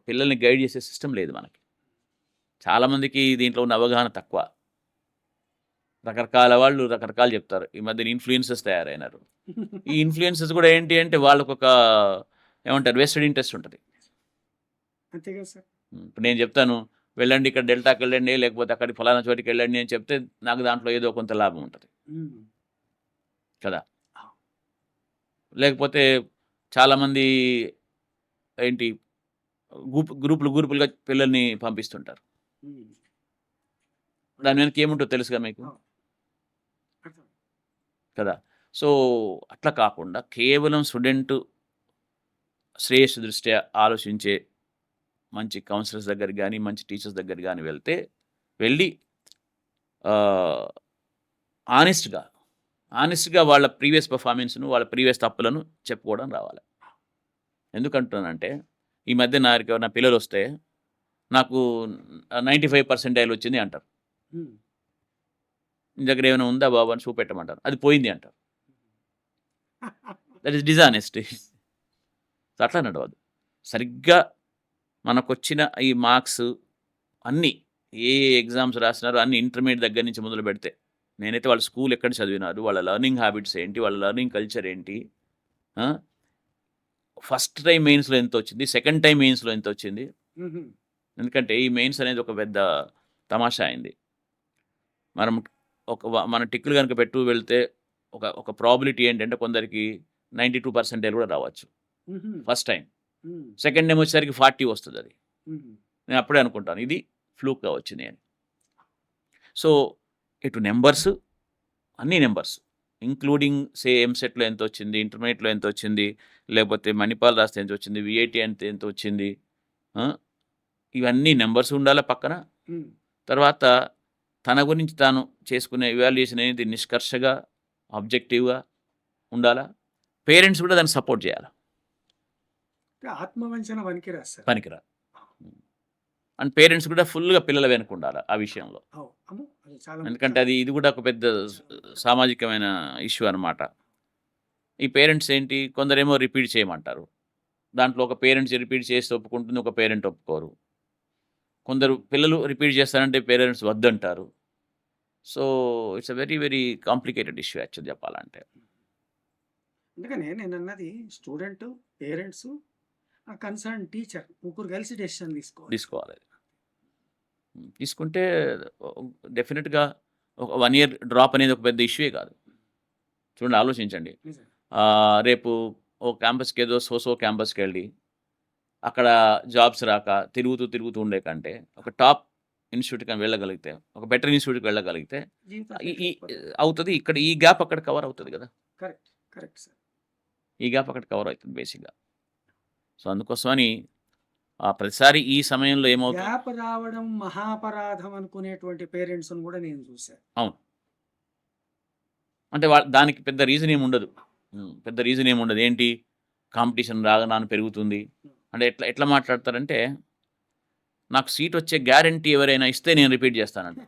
పిల్లల్ని గైడ్ చేసే సిస్టమ్ లేదు మనకి. చాలా మందికి దీంట్లో ఉన్న అవగాహన తక్కువ. రకరకాల వాళ్ళు రకరకాలు చెప్తారు. ఈ మధ్యన ఇన్‌ఫ్లుయెన్సర్స్ తయారైనారు. ఈ ఇన్‌ఫ్లుయెన్సర్స్ కూడా ఏంటి అంటే వాళ్ళకొక ఏమంటారు వెస్టెడ్ ఇంట్రెస్ట్ ఉంటది. అంతే కదా సార్. ఇప్పుడు నేను చెప్తాను వెళ్ళండి ఇక్కడ డెల్టాకెళ్ళండి లేకపోతే అక్కడికి ఫలానా చోటికెళ్ళండి అని చెప్తే నాకు దాంట్లో ఏదో కొంత లాభం ఉంటది. హ్మ్. కదా! ఆ! లేకపోతే చాలామంది ఏంటి గ్రూపులుగా పిల్లల్ని పంపిస్తుంటారు. హ్మ్. దాని వెనక ఏముంటదో తెలుసుగా మీకు? ఆ! అర్థం. కదా! సో, అట్లా కాకుండా కేవలం స్టూడెంటు శ్రేయస్సు దృష్ట్యా ఆలోచించే మంచి కౌన్సిలర్స్ దగ్గరికి గాని, మంచి టీచర్స్ దగ్గరికి గాని వెళ్ళి ఆహ్, హానెస్ట్‌గా, హానెస్ట్‌గా వాళ్ళ ప్రీవియస్ పెర్ఫార్మన్స్‌ను, వాళ్ళ ప్రీవియస్ తప్పులను చెప్పుకోవడం రావాలి. ఎందుకంటున్నానంటే, ఈ మధ్య నా పిల్లలొస్తే నాకు 95 పర్సెంటైల్ వచ్చింది అంటారు. హ్మ్. నీ దగ్గర ఏమైనా ఉందా బాబు అని చూపెట్టమంటారు. అది పోయింది అంటారు. That is dishonesty. అట్లా నడవదు. సరిగ్గా మనకొచ్చిన ఈ మార్క్స్ అన్నీ ఏ ఎగ్జామ్స్ రాసినారో అన్నీ ఇంటర్మీడియేట్ దగ్గర నుంచి మొదలుపెడితే, నేనైతే వాళ్ళ స్కూల్ ఎక్కడ చదివినారు, వాళ్ళ లెర్నింగ్ హ్యాబిట్స్ ఏంటి, వాళ్ళ లెర్నింగ్ కల్చర్ ఏంటి, ఆ! ఫస్ట్ టైమ్ మెయిన్స్‌లో ఎంతొచ్చింది, సెకండ్ టైమ్ మెయిన్స్‌లో ఎంతొచ్చింది. హుహు. ఎందుకంటే ఈ మెయిన్స్ అనేది ఒక పెద్ద తమాషా అయింది. మనం మన టిక్కులు గనుక పెట్టుకు వెళ్తే ఒక ప్రాబబిలిటీ ఏంటంటే కొందరికి 92 పర్సెంటైల్ కూడా రావచ్చు. హుహు. First time. హ్మ్. సెకండ్ టైమ్ వచ్చేసరికి 40 వస్తదది. హుహు. నేను అప్పుడే అనుకుంటాను. ఇది ఫ్లూక్‌గా వచ్చింది అని. సో, ఇటు నంబర్స్ అన్ని నంబర్స్ ఇంక్లూడింగ్ ఎంసెట్‌లో ఎంతొచ్చింది, ఇంటర్మీడియేట్‌లో ఎంతొచ్చింది, లేకపోతే మణిపాల్ రాస్తే ఎంతొచ్చింది, వీఐటీ ఎంతొచ్చింది. ఆ! ఇవన్నీ నంబర్స్ ఉండాలా పక్కన. హ్మ్. తర్వాత తన గురించి తాను చేసుకునే ఎవాల్యుయేషన్ అనేది నిష్కర్షగా, ఆబ్జెక్టివ్‌గా ఉండాలా. పేరెంట్స్ కూడా దాన్ని సపోర్ట్ చేయాలా. అంటే ఆత్మవంచన పనికిరాదు సార్. పనికిరాదు. అండ్ పేరెంట్స్ కూడా ఫుల్‌గా పిల్లల వెనక ఉండాలా ఆ విషయంలో. అమ్మో! అది చాలా ఎందుకంటే ముఖ్యం. ఇది కూడా ఒక పెద్ద సామాజికమైన ఇష్యూ అనమాట. ఈ పేరెంట్స్ ఏంటి కొందరేమో రిపీట్ చేయమంటారు. దాంట్లో ఒక పేరెంట్స్ రిపీట్ చేస్తే ఒప్పుకుంటుంది. ఒక పేరెంట్ ఒప్పుకోరు. కొందరు పిల్లలు రిపీట్ చేస్తారంటే పేరెంట్స్ వద్దంటారు. So, it's a very, very complicated issue actually చెప్పాలంటే. అందుకనే నేనన్నది స్టూడెంటు, పేరెంట్సు, ఆ కన్సర్న్ టీచర్ ముగ్గురు కలిసి డెసిషన్ తీసుకోవాలి. తీసుకోవాలి. తీసుకుంటే డెఫినిట్‌గా ఒక 1 ఇయర్ డ్రాప్ అనేది ఒక పెద్ద ఇష్యూయే కాదు. చూడండి ఆలోచించండి. నిజం. రేపు ఓ క్యాంపస్‌కేదో క్యాంపస్‌కెళ్ళి అక్కడ జాబ్స్ రాక తిరుగుతూ ఉండే కంటే ఒక టాప్ ఇన్‌స్టిట్యూట్‌కి వెళ్ళగలిగితే, ఒక బెటర్ ఇన్‌స్టిట్యూట్‌కి వెళ్ళగలిగితే జీవితం ఈ సెటిల్ ఈ అయిపోతుంది. అవుతది. ఇక్కడ ఈ గ్యాప్ అక్కడ కవర్ అవుతది గదా! కరెక్ట్. Correct sir. ఈ గ్యాప్ అక్కడ కవర్ అవుతుంది బేసిక్‌గా. సో అందుకోసమని ప్రతిసారి ఈ సమయంలో ఏమవుతుంది గ్యాప్ రావడం మహాపరాధం అనుకునేటువంటి పేరెంట్స్ని కూడా నేను చూశాను. అవును. అంటే దానికి పెద్ద రీజన్ ఏముండదు. పెద్ద రీజన్ ఏముండదు. ఏంటి కాంపిటీషన్ రాను పెరుగుతుంది. అంటే ఎట్లా మాట్లాడతారంటే, నాకు సీట్ వచ్చే గ్యారంటీ ఎవరైనా ఇస్తే నేను రిపీట్ చేస్తానంట.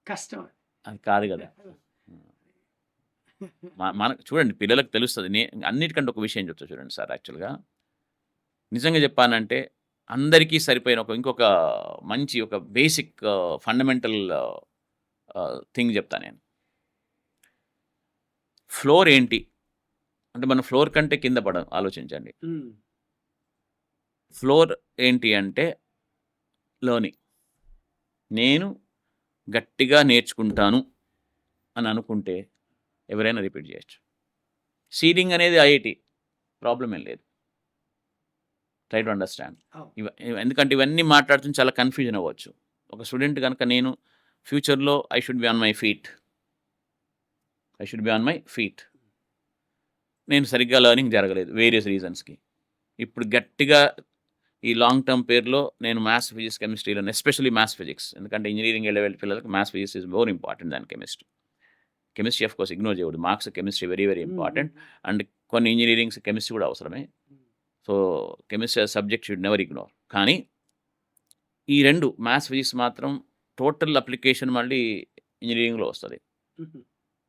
కష్టం. అది కాదు కదా! మనకు చూడండి పిల్లలకు తెలుస్తుంది. అన్నిటికంటే ఒక విషయం చెప్తా చూడండి సార్. యాక్చువల్‌గా నిజంగా చెప్పానంటే అందరికీ సరిపోయిన ఇంకొక మంచి ఒక బేసిక్ ఫండమెంటల్ థింగ్ చెప్తా నేను. ఫ్లోర్ ఏంటి? అంటే మన ఫ్లోర్ కంటే కింద ఆలోచించండి. ఫ్లోర్ ఏంటి అంటే లెర్నింగ్. నేను గట్టిగా నేర్చుకుంటాను అని అనుకుంటే ఎవరైనా రిపీట్ చేయొచ్చు. సీలింగ్ అనేది ఐఐటీ ప్రాబ్లం ఏం లేదు. Try to understand. ఎందుకంటే ఇవన్నీ మాట్లాడుతూ చాలా కన్ఫ్యూజన్ అవ్వచ్చు. ఒక స్టూడెంట్ కనుక నేను ఫ్యూచర్లో I should be on my feet. నేను సరిగ్గా లెర్నింగ్ జరగలేదు వేరియస్ రీజన్స్కి. ఇప్పుడు గట్టిగా ఈ లాంగ్ టర్మ్ పేరులో నేను మ్యాథ్స్, ఫిజిక్స్, కెమిస్ట్రీలో ఎస్పెషల్లీ మ్యాథ్స్, ఫిజిక్స్, ఎందుకంటే ఇంజనీరింగ్ లెవెల్ పిల్లలకు maths, physics is more important than chemistry of course ignore చేయకూడదు. Marks chemistry very very important. And కొన్ని ఇంజనీరింగ్స్ కెమిస్ట్రీ కూడా అవసరమే. So chemistry subject should never ignore. కానీ ఈ రెండు మ్యాథ్స్, ఫిజిక్స్ మాత్రం టోటల్ అప్లికేషన్ మళ్ళీ ఇంజనీరింగ్లో వస్తుంది.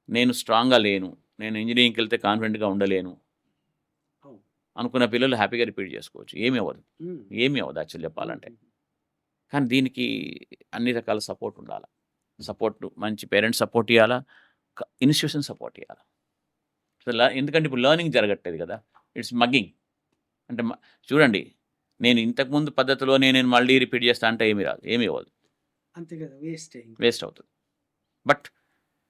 నేను స్ట్రాంగ్గా లేను, నేను ఇంజనీరింగ్కి వెళ్తే కాన్ఫిడెంట్గా ఉండలేను అనుకున్న పిల్లలు హ్యాపీగా రిపీట్ చేసుకోవచ్చు. ఏమీ అవ్వదు యాక్చువల్ చెప్పాలంటే. కానీ దీనికి అన్ని రకాల సపోర్ట్ ఉండాలి. మంచి పేరెంట్స్ సపోర్ట్ ఇవ్వాలా, ఇన్స్టిట్యూషన్ సపోర్ట్ ఇవ్వాలా. సో ఎందుకంటే ఇప్పుడు లెర్నింగ్ జరగట్లేదు కదా, ఇట్స్ మగ్గింగ్. అంటే చూడండి, నేను ఇంతకుముందు పద్ధతిలో నేను మళ్ళీ రిపీట్ చేస్తా అంటే ఏమీ రాదు, ఏమీ అవ్వదు, అంతే కదా, వేస్ట్ అవుతుంది. బట్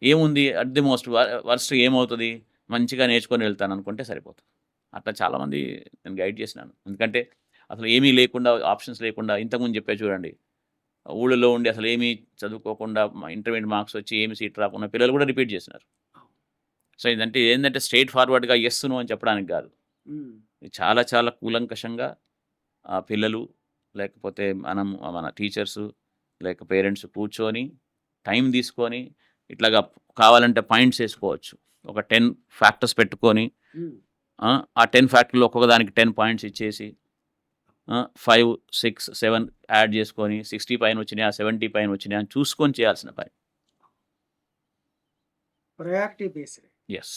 ఏముంది అట్ ది మోస్ట్ వర్స్ట్ ఏమవుతుంది, మంచిగా నేర్చుకొని వెళ్తాను అనుకుంటే సరిపోతుంది. అట్లా చాలామంది నేను గైడ్ చేసినాను. ఎందుకంటే అసలు ఏమీ లేకుండా, ఆప్షన్స్ లేకుండా, ఇంతకుముందు చెప్పే చూడండి, ఊళ్ళో ఉండి అసలు ఏమీ చదువుకోకుండా ఇంటర్మీడియట్ మార్క్స్ వచ్చి ఏమి సీట్ రాకుండా పిల్లలు కూడా రిపీట్ చేసినారు. సో ఇదంటే ఏంటంటే స్ట్రైట్ ఫార్వర్డ్గా ఎస్ నో అని చెప్పడానికి కాదు, చాలా చాలా కూలంకషంగా పిల్లలు లేకపోతే మన టీచర్సు లేక పేరెంట్స్ కూర్చొని టైం తీసుకొని ఇట్లాగా కావాలంటే పాయింట్స్ వేసుకోవచ్చు. ఒక 10 ఫ్యాక్టర్స్ పెట్టుకొని ఆ 10 ఫ్యాక్టర్లు ఒక్కొక్క దానికి 10 పాయింట్స్ ఇచ్చేసి 5, 6, 7 యాడ్ చేసుకొని 60 పైన వచ్చినాయా 70 పైన వచ్చినాయా అని చూసుకొని చేయాల్సిన పని. Priority based. ఎస్.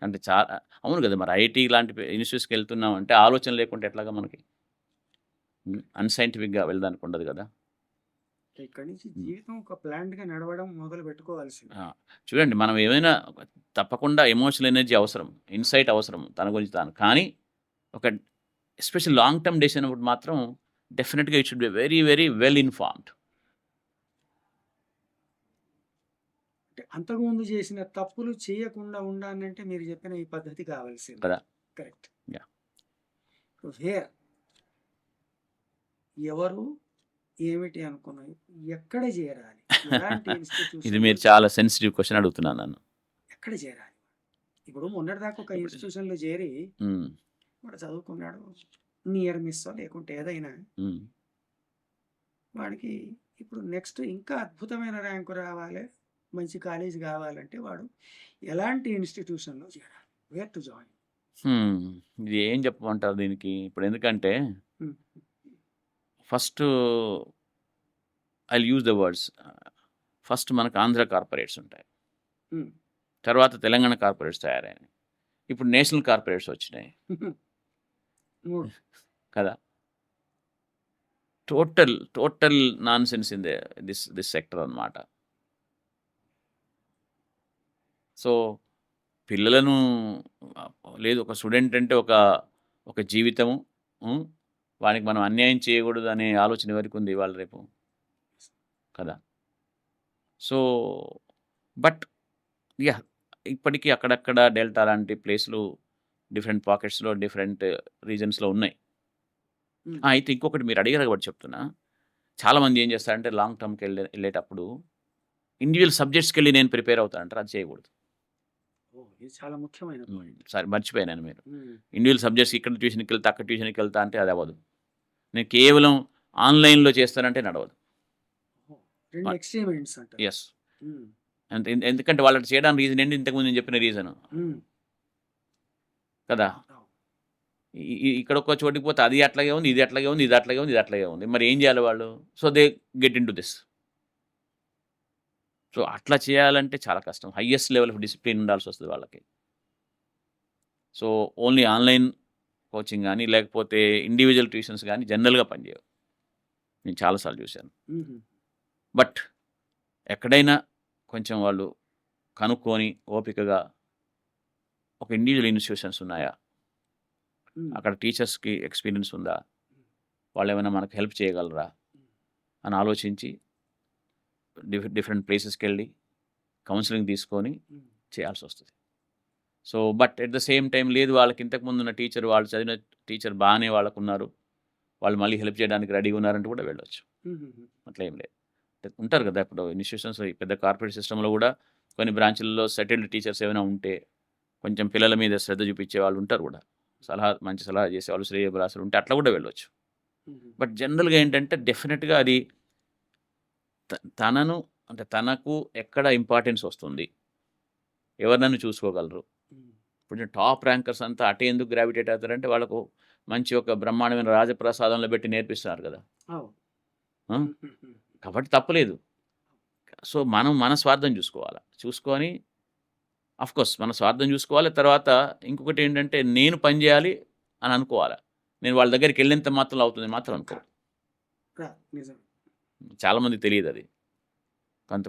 అంటే చాలా అవును కదా, మరి ఐఐటీ లాంటి ఇన్స్టిట్యూట్స్కి వెళ్తున్నాం అంటే ఆలోచన లేకుంటే ఎట్లాగా మనకి అన్సైంటిఫిక్గా వెళ్ళడానికి ఉండదు కదా. ఇక్కడి నుంచి జీవితం ఒక ప్లాన్డ్గా నడవడం మొదలు పెట్టుకోవాల్సింది. చూడండి, మనం ఏమైనా తప్పకుండా ఎమోషనల్ ఎనర్జీ అవసరం, ఇన్సైట్ అవసరం తన గురించి తాను. కానీ ఒక ఎస్పెషల్ లాంగ్ టర్మ్ డెసిషన్ అప్పుడు మాత్రం డెఫినెట్గా it should be very very well informed. అంటే అంతకుముందు చేసిన తప్పులు చేయకుండా ఉండాలంటే మీరు చెప్పిన ఈ పద్ధతి కావాల్సింది కదా. కరెక్ట్. వేర్ ఎవరు ఏమిటి అనుకున్నాయి, ఎక్కడ చేరాలి, ఇది మీరు చాలా సెన్సిటివ్ క్వశ్చన్ అడుగుతున్నాను నన్ను. ఎక్కడ చేరాలి? ఇప్పుడు మొన్నటిదాకా ఒక ఇన్స్టిట్యూషన్లో చేరి వాడు చదువుకున్నాడు, నియర్ మిస్ లేకుంటే ఏదైనా, వాడికి ఇప్పుడు నెక్స్ట్ ఇంకా అద్భుతమైన ర్యాంకు రావాలి, మంచి కాలేజ్ కావాలంటే వాడు ఎలాంటి ఇన్స్టిట్యూషన్లో చేరాలి, వేర్ టు జాయిన్? ఇది ఏం చెప్పమంటారు దీనికి ఇప్పుడు? ఎందుకంటే first I use the words. First మనకు ఆంధ్ర కార్పొరేట్స్ ఉంటాయి, తర్వాత తెలంగాణ కార్పొరేట్స్ తయారైనాయి, ఇప్పుడు నేషనల్ కార్పొరేట్స్ వచ్చినాయి కదా. Total non sense in this sector అన్నమాట. సో పిల్లలను లేదు, ఒక స్టూడెంట్ అంటే ఒక జీవితము, వానికి మనం అన్యాయం చేయకూడదు అనే ఆలోచన ఎవరికి ఉంది ఇవాళ రేపు కదా. సో బట్ ఇప్పటికీ అక్కడక్కడ డెల్టా లాంటి ప్లేస్లు డిఫరెంట్ పాకెట్స్లో డిఫరెంట్ రీజన్స్లో ఉన్నాయి. అయితే ఇంకొకటి మీరు అడిగారు కాబట్టి చెప్తున్నా, చాలామంది ఏం చేస్తారంటే లాంగ్ టర్మ్కి వెళ్ళేటప్పుడు ఇండివిజువల్ సబ్జెక్ట్స్కి వెళ్ళి నేను ప్రిపేర్ అవుతానంటారు. అది చేయకూడదు. ఇది చాలా ముఖ్యమైన పాయింట్. సరే మర్చిపోయాను మీరు. హ్మ్. ఇండివిజువల్ సబ్జెక్ట్స్ ఇక్కడ ట్యూషన్‌కి వెళ్తా, అక్కడ ట్యూషన్‌కి వెళ్తా అంటే అది అవ్వదు. నేను కేవలం ఆన్‌లైన్‌లో చేస్తానంటే నడవదు. ఓహ్! 2 ఎక్స్‌ట్రీమ్ ఎండ్స్ అంటారు. యెస్. హ్మ్. ఎందుకంటే వాళ్ళు అట్లా చేయడానికి రీజన్ ఏంటి? ఇంతకుముందు నేను చెప్పిన రీజను హ్మ్. కదా! అవును. ఇక్కడ ఒక చోటికి పోతే అది అట్లాగే ఉంది, ఇది అట్లాగే ఉంది, ఇది అట్లాగే ఉంది, ఇది అట్లాగే ఉంది. మరి ఏం చేయాలి వాళ్ళు? So, they get into this. So, అట్లా చేయాలంటే చాలా కష్టం. హైయెస్ట్ లెవెల్ ఆఫ్ డిసిప్లిన్ ఉండాల్సొస్తది వాళ్ళకి. సో, ఓన్లీ ఆన్‌లైన్ కోచింగ్ గాని, లేకపోతే ఇండివిడ్యువల్ ట్యూషన్స్ గాని జనరల్‌గా పనిచేయవు. నేను చాలా సార్లు చూశాను. హుహు. బట్ ఎక్కడైనా కొంచెం వాళ్ళు కనుక్కొని ఓపికగా ఒక ఇండివిడ్యువల్ ఇన్‌స్టిట్యూషన్స్ ఉన్నాయా? హ్మ్. అక్కడ టీచర్స్‌కి ఎక్స్‌పీరియన్స్ ఉందా? వాళ్ళేమైనా మనకు హెల్ప్ చేయగలరా? అని ఆలోచించి డిఫరెంట్ ప్లేసెస్‌కెళ్ళి కౌన్సెలింగ్ తీసుకొని హ్మ్. చేయాల్సొస్తది. So, but at the same time లేదు వాళ్ళకి ఇంతకుముందున్న టీచర్ వాళ్ళు చదివిన టీచర్ బానే వాళ్ళకున్నారు. వాళ్ళు మళ్ళీ హెల్ప్ చేయడానికి రెడీగా ఉన్నారంటే కూడా వెళ్ళొచ్చు. హుహుహు. అట్లా ఏం లేదు. ఉంటారు కదా! ఇప్పుడు ఇన్‌స్టిట్యూషన్స్ ఈ పెద్ద కార్పొరేట్ సిస్టమ్‌లో కూడా కొన్ని బ్రాంచుల్లో సెటిల్డ్ టీచర్స్ ఏమైనా ఉంటే కొంచెం పిల్లల మీద శ్రద్ధ చూపించే వాళ్ళు ఉంటారు కూడా. మంచి సలహా చేసేవాళ్ళు, శ్రేయోభిలాషులు ఉంటే అట్లా కూడా వెళ్ళొచ్చు. హుహు. బట్ జనరల్‌గా ఏంటంటే డెఫినిట్‌గా అది తనను అంటే తనకు ఎక్కడ ఇంపార్టెన్స్ వస్తుంది? ఎవరు చూసుకోగలరు? హ్మ్. ఇప్పుడు టాప్ ర్యాంకర్స్ అంతా అటే ఎందుకు గ్రావిటేట్ అవుతారంటే వాళ్ళకు మంచి ఒక బ్రహ్మాండమైన రాజప్రసాదంలో పెట్టి నేర్పిస్తున్నారు కదా! అవును. ఆ! హుహుహు. కాబట్టి తప్పులేదు. సో, మనం మన స్వార్థం చూసుకోవాలా. చూసుకొని ఆఫ్‌కోర్స్ మన స్వార్థం చూసుకోవాలి. తర్వాత ఇంకొకటేంటంటే నేను పని చేయాలి అని అనుకోవాలా. నేను వాళ్ళ దగ్గరికెళ్ళినంత మాత్రంలో అవుతుందని మాత్రం అనుకోను. నిజం. చాలా మందికి తెలీదది.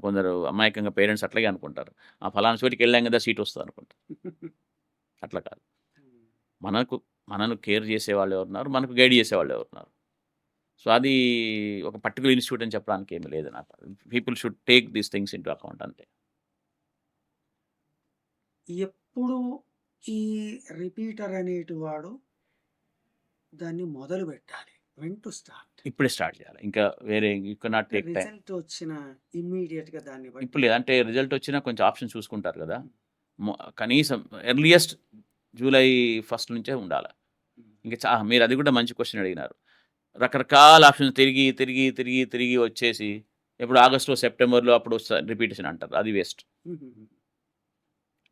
కొందరు అమాయకంగా పేరెంట్స్ అట్లాగే అనుకుంటారు. ఆ ఫలానా చోటికెళ్ళాం కదా! సీట్ వస్తదనుకుంటారు. అట్లా కాదు. హ్మ్. మనను కేర్ చేసేవాళ్ళు ఎవరున్నారు? మనకు గైడ్ చేసేవాళ్ళు ఎవరున్నారు? సో, అది ఒక పర్టిక్యులర్ ఇన్‌స్టిట్యూట్ అని చెప్పడానికి ఏమి లేదు నాకు. People should take these things into account అంతే. ఎప్పుడు ఈ రిపీటర్ అనేటివాడు దాన్ని మొదలుపెట్టాలి? When to start? ఇప్పుడే స్టార్ట్ చేయాలి. ఇంకా వేరే యూ కెనాట్ అంటే టేక్ టైమ్. రిజల్ట్ వచ్చిన ఇమ్మీడియేట్‌గా దాన్ని ఇప్పుడు బట్టి లేదు. అంటే రిజల్ట్ వచ్చినా కొంచెం ఆప్షన్స్ చూసుకుంటారు కదా! హ్మ్. మొ కనీసం ఎర్లియస్ట్ జూలై 1 నుంచే ఉండాల. హ్మ్. ఇంక మీరు అది కూడా మంచి క్వెషన్ అడిగినారు. రకరకాల ఆప్షన్స్ తిరిగి వచ్చేసి ఇప్పుడు ఆగస్ట్‌లో, సెప్టెంబర్‌లో అప్పుడు రిపీటేషన్ అంటారు. అది వేస్ట్. హుహుహు.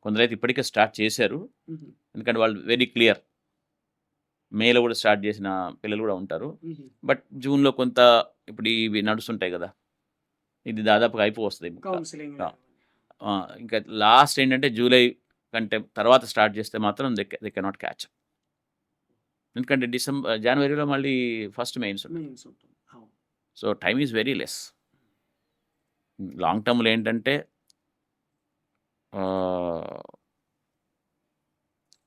కొందరైతే ఇప్పటికే స్టార్ట్ చేశారు. హుహు. ఎందుకంటే వాళ్ళు వెరీ క్లియర్. మేలో కూడా స్టార్ట్ చేసిన పిల్లలు కూడా ఉంటారు. హుహు. బట్ జూన్‌లో కొంత ఇప్పుడు ఇవి నడుస్తుంటాయి కదా! ఇది దాదాపుగా అయిపోవస్తది ఇంకా. కౌన్సెలింగ్‌లో ఆ! అవన్నీ. ఆ! ఇంకా లాస్ట్ ఏంటంటే జూలై కంటే తర్వాత స్టార్ట్ చేస్తే మాత్రం దే కెనాట్ క్యాచ్ అప్. ఎందుకంటే జనవరిలో మళ్ళీ ఫస్ట్ మెయిన్స్ ఉంటాయి. మెయిన్స్ ఉంటుంది. అవును. So, time is very less. Long టర్మ్‌లో ఏంటంటే ఆహ్,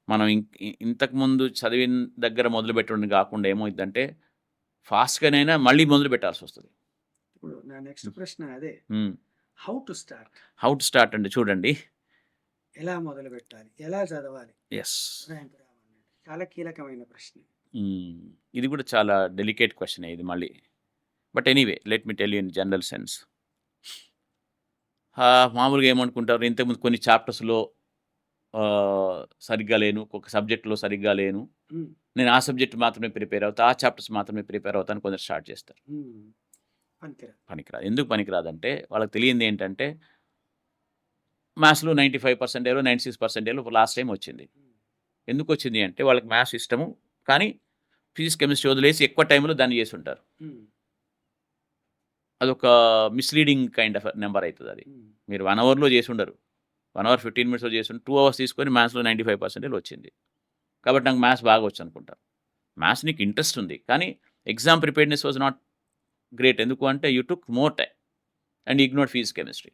మనం ఇంతకుముందు చదివిన దగ్గర మొదలుపెట్టడం కాకుండా ఏమైద్దంటే ఫాస్ట్‌గానైనా మళ్ళీ మొదలుపెట్టాల్సొస్తది. ఇప్పుడు నా నెక్స్ట్ ప్రశ్న అదే. హ్మ్. How to start? How to start అంటే చూడండి. ఎలా మొదలుపెట్టాలి? ఎలా చదవాలి? యెస్. ర్యాంక్ రావాలంటే? చాలా కీలకమైన ప్రశ్న. హ్మ్. ఇది కూడా చాలా డెలికేట్ క్వెషనే ఇది మళ్ళీ. But anyway let me tell you in general sense. మామూలుగా ఏమనుకుంటారు ఇంతకుముందు కొన్ని చాప్టర్స్‌లో సరిగ్గా లేను. ఒక సబ్జెక్ట్‌లో సరిగ్గా లేను. హ్మ్. నేను ఆ సబ్జెక్ట్ మాత్రమే ప్రిపేర్ అవుతా. ఆ చాప్టర్స్ మాత్రమే ప్రిపేర్ అవుతాను కొందరు స్టార్ట్ చేస్తారు. హ్మ్. పనికిరాదు. పనికిరాదు. ఎందుకు పనికిరాదంటే వాళ్ళకి తెలియందేంటంటే మ్యాథ్స్‌లో 95% 96% లాస్ట్ టైమ్ వచ్చింది. హ్మ్. ఎందుకొచ్చింది అంటే వాళ్ళకి మ్యాథ్స్ ఇష్టము. కానీ ఫిజిక్స్, కెమిస్ట్రీ వదిలేసి ఎక్కువ టైమ్‌లో దాన్ని చేసుంటారు. హ్మ్. అదొక మిస్‌లీడింగ్ కైండ్ ఆఫ్ నంబర్ అయితదది. హ్మ్. మీరు 1 అవర్‌లో చేసుండరు. 1 అవర్ 15 మినిట్స్‌లో చేసుంటే 2 అవర్స్ తీసుకొని మ్యాథ్స్‌లో 95% వచ్చింది. కాబట్టి నాకు మ్యాథ్స్ బాగా వచ్చనుకుంటారు. మ్యాథ్స్ నీకు ఇంట్రెస్ట్ ఉంది. కానీ exam preparedness was not great. ఎందుకు అంటే you took more time and ignored physics, chemistry.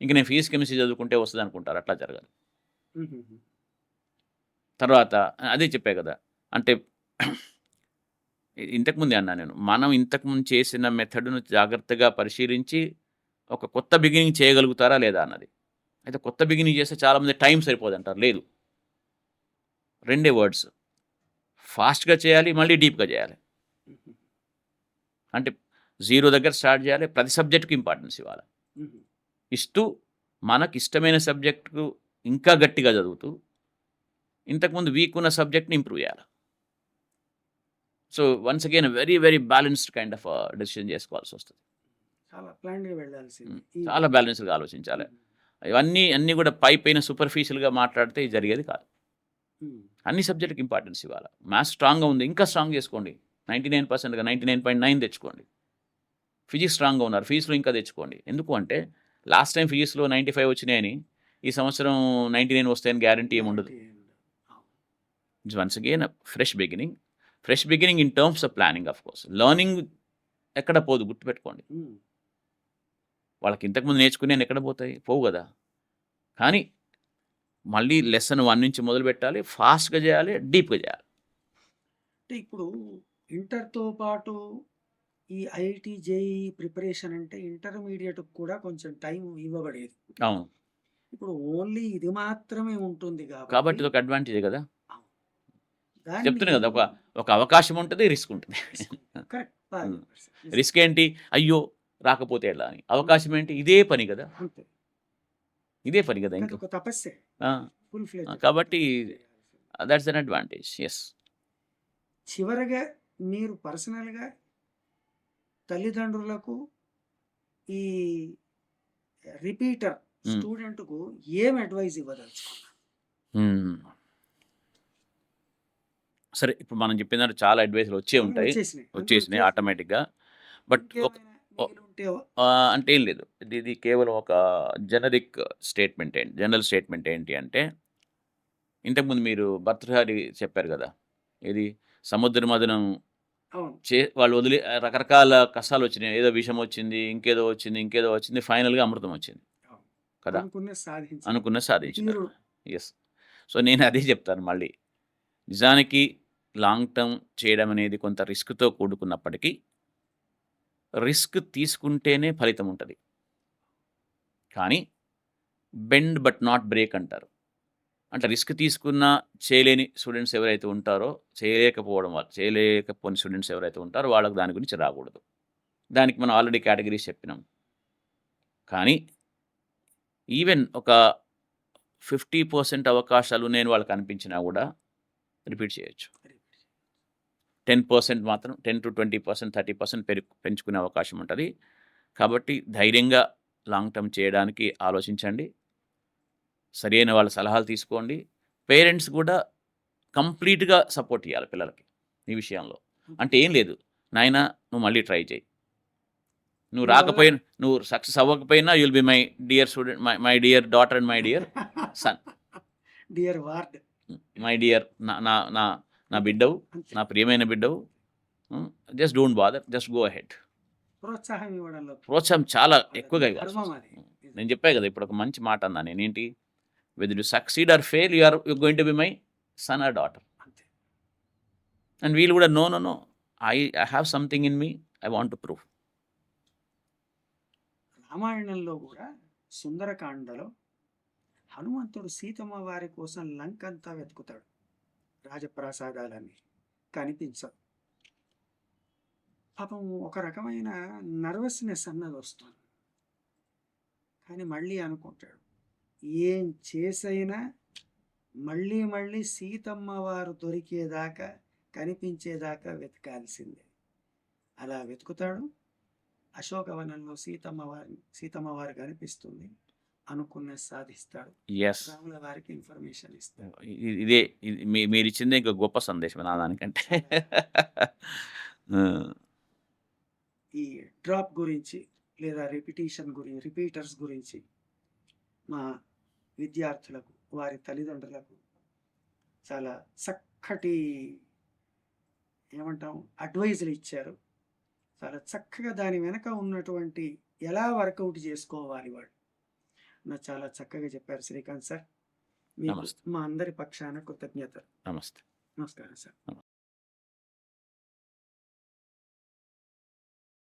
ఇంక నేను ఫిజిక్స్, కెమిస్ట్రీ చదువుకుంటే వస్తదనుకుంటారు. అట్లా జరగదు. హుహుహు. తర్వాత అదే చెప్పా గదా! అంటే ఇంతకుముందే అన్నా నేను. మనం ఇంతకుముందు చేసిన మెథడ్‌ను జాగ్రత్తగా పరిశీలించి, ఒక కొత్త బిగినింగ్ చేయగలుగుతారా లేదా అన్నది. అయితే కొత్త బిగినింగ్ చేస్తే చాలామంది టైం సరిపోదంటారు. లేదు. రెండే వర్డ్స్. ఫాస్ట్‌గా చేయాలి. మళ్ళీ డీప్‌గా చేయాలి. హుహు. అంటే జీరో దగ్గర స్టార్ట్ చేయాలి. ప్రతి సబ్జెక్ట్‌కి ఇంపార్టెన్స్ ఇవ్వాలి. హుహు. ఇస్తూ మనకిష్టమైన సబ్జెక్ట్‌కు ఇంకా గట్టిగా చదువుతూ ఇంతకుముందు వీక్ ఉన్న సబ్జెక్ట్‌ని ఇంప్రూవ్ చేయాలి. So, once again very, very balanced kind of decision చేసుకోవాల్సొస్తది. చాలా ప్లాన్డ్‌గా వెళ్ళాల్సింది. ఈ చాలా బ్యాలెన్స్డ్‌గా ఆలోచించాలి. అన్నీ కూడా పైపైన సూపర్ఫిషియల్‌గా మాట్లాడితే ఇది జరిగేది కాదు. హ్మ్. అన్ని సబ్జెక్ట్‌లకి ఇంపార్టెన్స్ ఇవ్వాలి. మ్యాథ్స్ స్ట్రాంగ్‌గా ఉంది. ఇంకా స్ట్రాంగ్ చేసుకోండి. 99%గా 99.9 తెచ్చుకోండి. ఫిజిక్స్ స్ట్రాంగ్‌గా ఉన్నారు. ఫిజిక్స్‌లో ఇంకా తెచ్చుకోండి. ఎందుకు అంటే లాస్ట్ టైమ్ ఫిజిక్స్‌లో 95 వచ్చినాయని ఈ సంవత్సరం 99 వస్తాయని గ్యారంటీ ఏముండదు. It's once again fresh beginning. Fresh beginning in terms of planning of course. Learning ఎక్కడ పోదు గుర్తుపెట్టుకోండి. హ్మ్. వాళ్ళకి ఇంతకుముందు నేర్చుకునేవి ఎక్కడ పోతాయి? పోవు కదా! కానీ మళ్ళీ లెసన్ 1 నుంచి మొదలుపెట్టాలి. ఫాస్ట్‌గా చేయాలి. డీప్‌గా చేయాలి. అంటే ఇప్పుడు ఇంటర్‌తో పాటు ఈ ఐఐటీ, జేఈఈ ప్రిపరేషన్ అంటే ఇంటర్మీడియేట్‌కి కూడా కొంచెం టైం ఇవ్వబడేది. అవును. ఇప్పుడు ఓన్లీ ఇది మాత్రమే ఉంటుంది కాబట్టి కాబట్టి ఇదొక అడ్వాంటేజే కదా! అవును. దాన్ని చెప్తున్నా కదా! ఒక అవకాశం ఉంటది. రిస్క్ ఉంటది. కరెక్ట్. బాగా హ్మ్. చెప్పారు సార్. నిజం. రిస్క్ ఏంటి? అయ్యో! రాకపోతే ఎలా అని. అవకాశం ఏంటి? ఇదే పని కదా! అంతే. ఇదే పని కదా! ఇంకా. అదొక తపస్సే. ఆ! ఫుల్ ఫ్లెడ్జ్‌గా కాబట్టి చేయాల్సింది. That's an advantage. యెస్. చివరగా మీరు పర్సనల్‌గా తల్లిదండ్రులకు ఈ రిపీటర్ హ్మ్. స్టూడెంట్‌కు ఏం అడ్వైస్ ఇవ్వదలుచుకున్నారు? హ్మ్. సరే ఇప్పుడు మనం చెప్పిన దాంట్లో చాలా అడ్వైస్‌లు వచ్చే ఉంటాయి. వచ్చేసినాయి. అంతా వచ్చేసినాయి వచ్చేసినాయి. ఆటోమేటిక్‌గా. బట్ ఒక ఇంకేమైనా ఒ మిగిలుంటే అంటే ఏం లేదు. ఇది కేవలం ఒక జనరిక్ స్టేట్మెంట్ ఏంటి జనరల్ స్టేట్మెంట్ ఏంటి అంటే ఇంతకుముందు మీరు భర్తృహరి చెప్పారు కదా! ఏది సముద్ర మథనం అవును. వాళ్ళు రకరకాల కష్టాలొచ్చినాయి. ఏదో విషమొచ్చింది, ఇంకేదో వచ్చింది, ఇంకేదో వచ్చింది. ఫైనల్‌గా అమృతం వచ్చింది. అవును. కదా! అనుకున్నది సాధించారు. అనుకున్నది సాధించినారు. ధీరుడు. యెస్. సో, నేను అదే చెప్తాను మళ్ళీ. నిజానికి లాంగ్ టర్మ్ చేయడం అనేది కొంత రిస్క్‌తో కూడుకున్నప్పటికీ, రిస్క్ తీసుకుంటేనే ఫలితం ఉంటది. కానీ బెండ్ బట్ నాట్ బ్రేక్ అంటారు. అంటే రిస్క్ తీసుకున్నా చేయలేని స్టూడెంట్స్ ఎవరైతే ఉంటారో, చేయలేకపోని స్టూడెంట్స్ ఎవరైతే ఉంటారో వాళ్ళకి దాని గురించి రాకూడదు. దానికి మనం ఆల్రెడీ కేటగరీస్ చెప్పినాం. కానీ ఈవెన్ ఒక 50% అవకాశాలు నేను వాళ్ళకి అనిపించినా గూడా రిపీట్ చేయొచ్చు. 10% మాత్రం 10-20%, 30% పెంచుకునే అవకాశం ఉంటది. కాబట్టి ధైర్యంగా లాంగ్ టర్మ్ చేయడానికి ఆలోచించండి. సరైన వాళ్ళ సలహాలు తీసుకోండి. పేరెంట్స్ గూడా కంప్లీట్‌గా సపోర్ట్ ఇయ్యాలి పిల్లలకి ఈ విషయంలో. అంటే ఏం లేదు. నాయనా నువ్వు మళ్ళీ ట్రై చెయి. మీ వల్ల నువ్వు సక్సెస్ అవ్వకపోయినా you will be my dear student my dear daughter and my dear son. Dear ward. My dear నా నా నా నా అంతే. బిడ్డవు. అంతే. నా ప్రియమైన బిడ్డవు. Just don't bother. Just go ahead. ప్రోత్సాహం ఇవ్వడంలో ప్రోత్సాహం చాలా వాళ్ళ ఎక్కువగా ధర్మం ఇవ్వాల్సొస్తది. అది. నిజం. నేను చెప్పా గదా! ఇప్పుడు ఒక మంచి మాట అన్నా నేనేంటి? Whether you succeed or fail you going to be my son or daughter. అంతే. అండ్ వీళ్ళు గూడా no, no, no. I have something in me. I want to prove. రామాయణంలో కూడా సుందరకాండలో హనుమంతుడు సీతమ్మ వారి కోసం లంకంతా వెతుకుతాడు. రాజప్రాసాదాలన్నీ కనిపించవు. పాపం ఒక రకమైన నర్వస్‌నెస్ అన్నది వస్తుంది. కానీ మళ్ళీ అనుకుంటాడు. ఏం చేసైనా మళ్ళీ మళ్ళీ సీతమ్మ వారు దొరికేదాకా, కనిపించేదాకా వెతకాల్సిందే. అలా వెతుకుతాడు. అశోకవనంలో సీతమ్మ వారు కనిపిస్తుంది. అనుకున్నది సాధిస్తాడు. యెస్. రాముల వారికి ఇన్ఫర్మేషన్ ఇస్తాడు. ఇదే మీరిచ్చిందే ఇంకా గొప్ప సందేశం నా దానికంటే. ఆ! ఈ డ్రాప్ గురించి లేదా రిపీటర్స్ గురించి మా విద్యార్థులకు, వారి తల్లిదండ్రులకు చాలా చక్కటి ఏమంటాం అడ్వైజులు ఇచ్చారు. చాలా చక్కగా దాని వెనక ఉన్నటువంటి ఎలా వర్కౌట్ చేసుకోవాలి వాళ్ళు. చాలా చక్కగా చెప్పారు శ్రీకాంత్ సార్. మీకు నమస్తే. మా అందరి పక్షాన కృతజ్ఞతలు. నమస్తే. నమస్కారం సార్.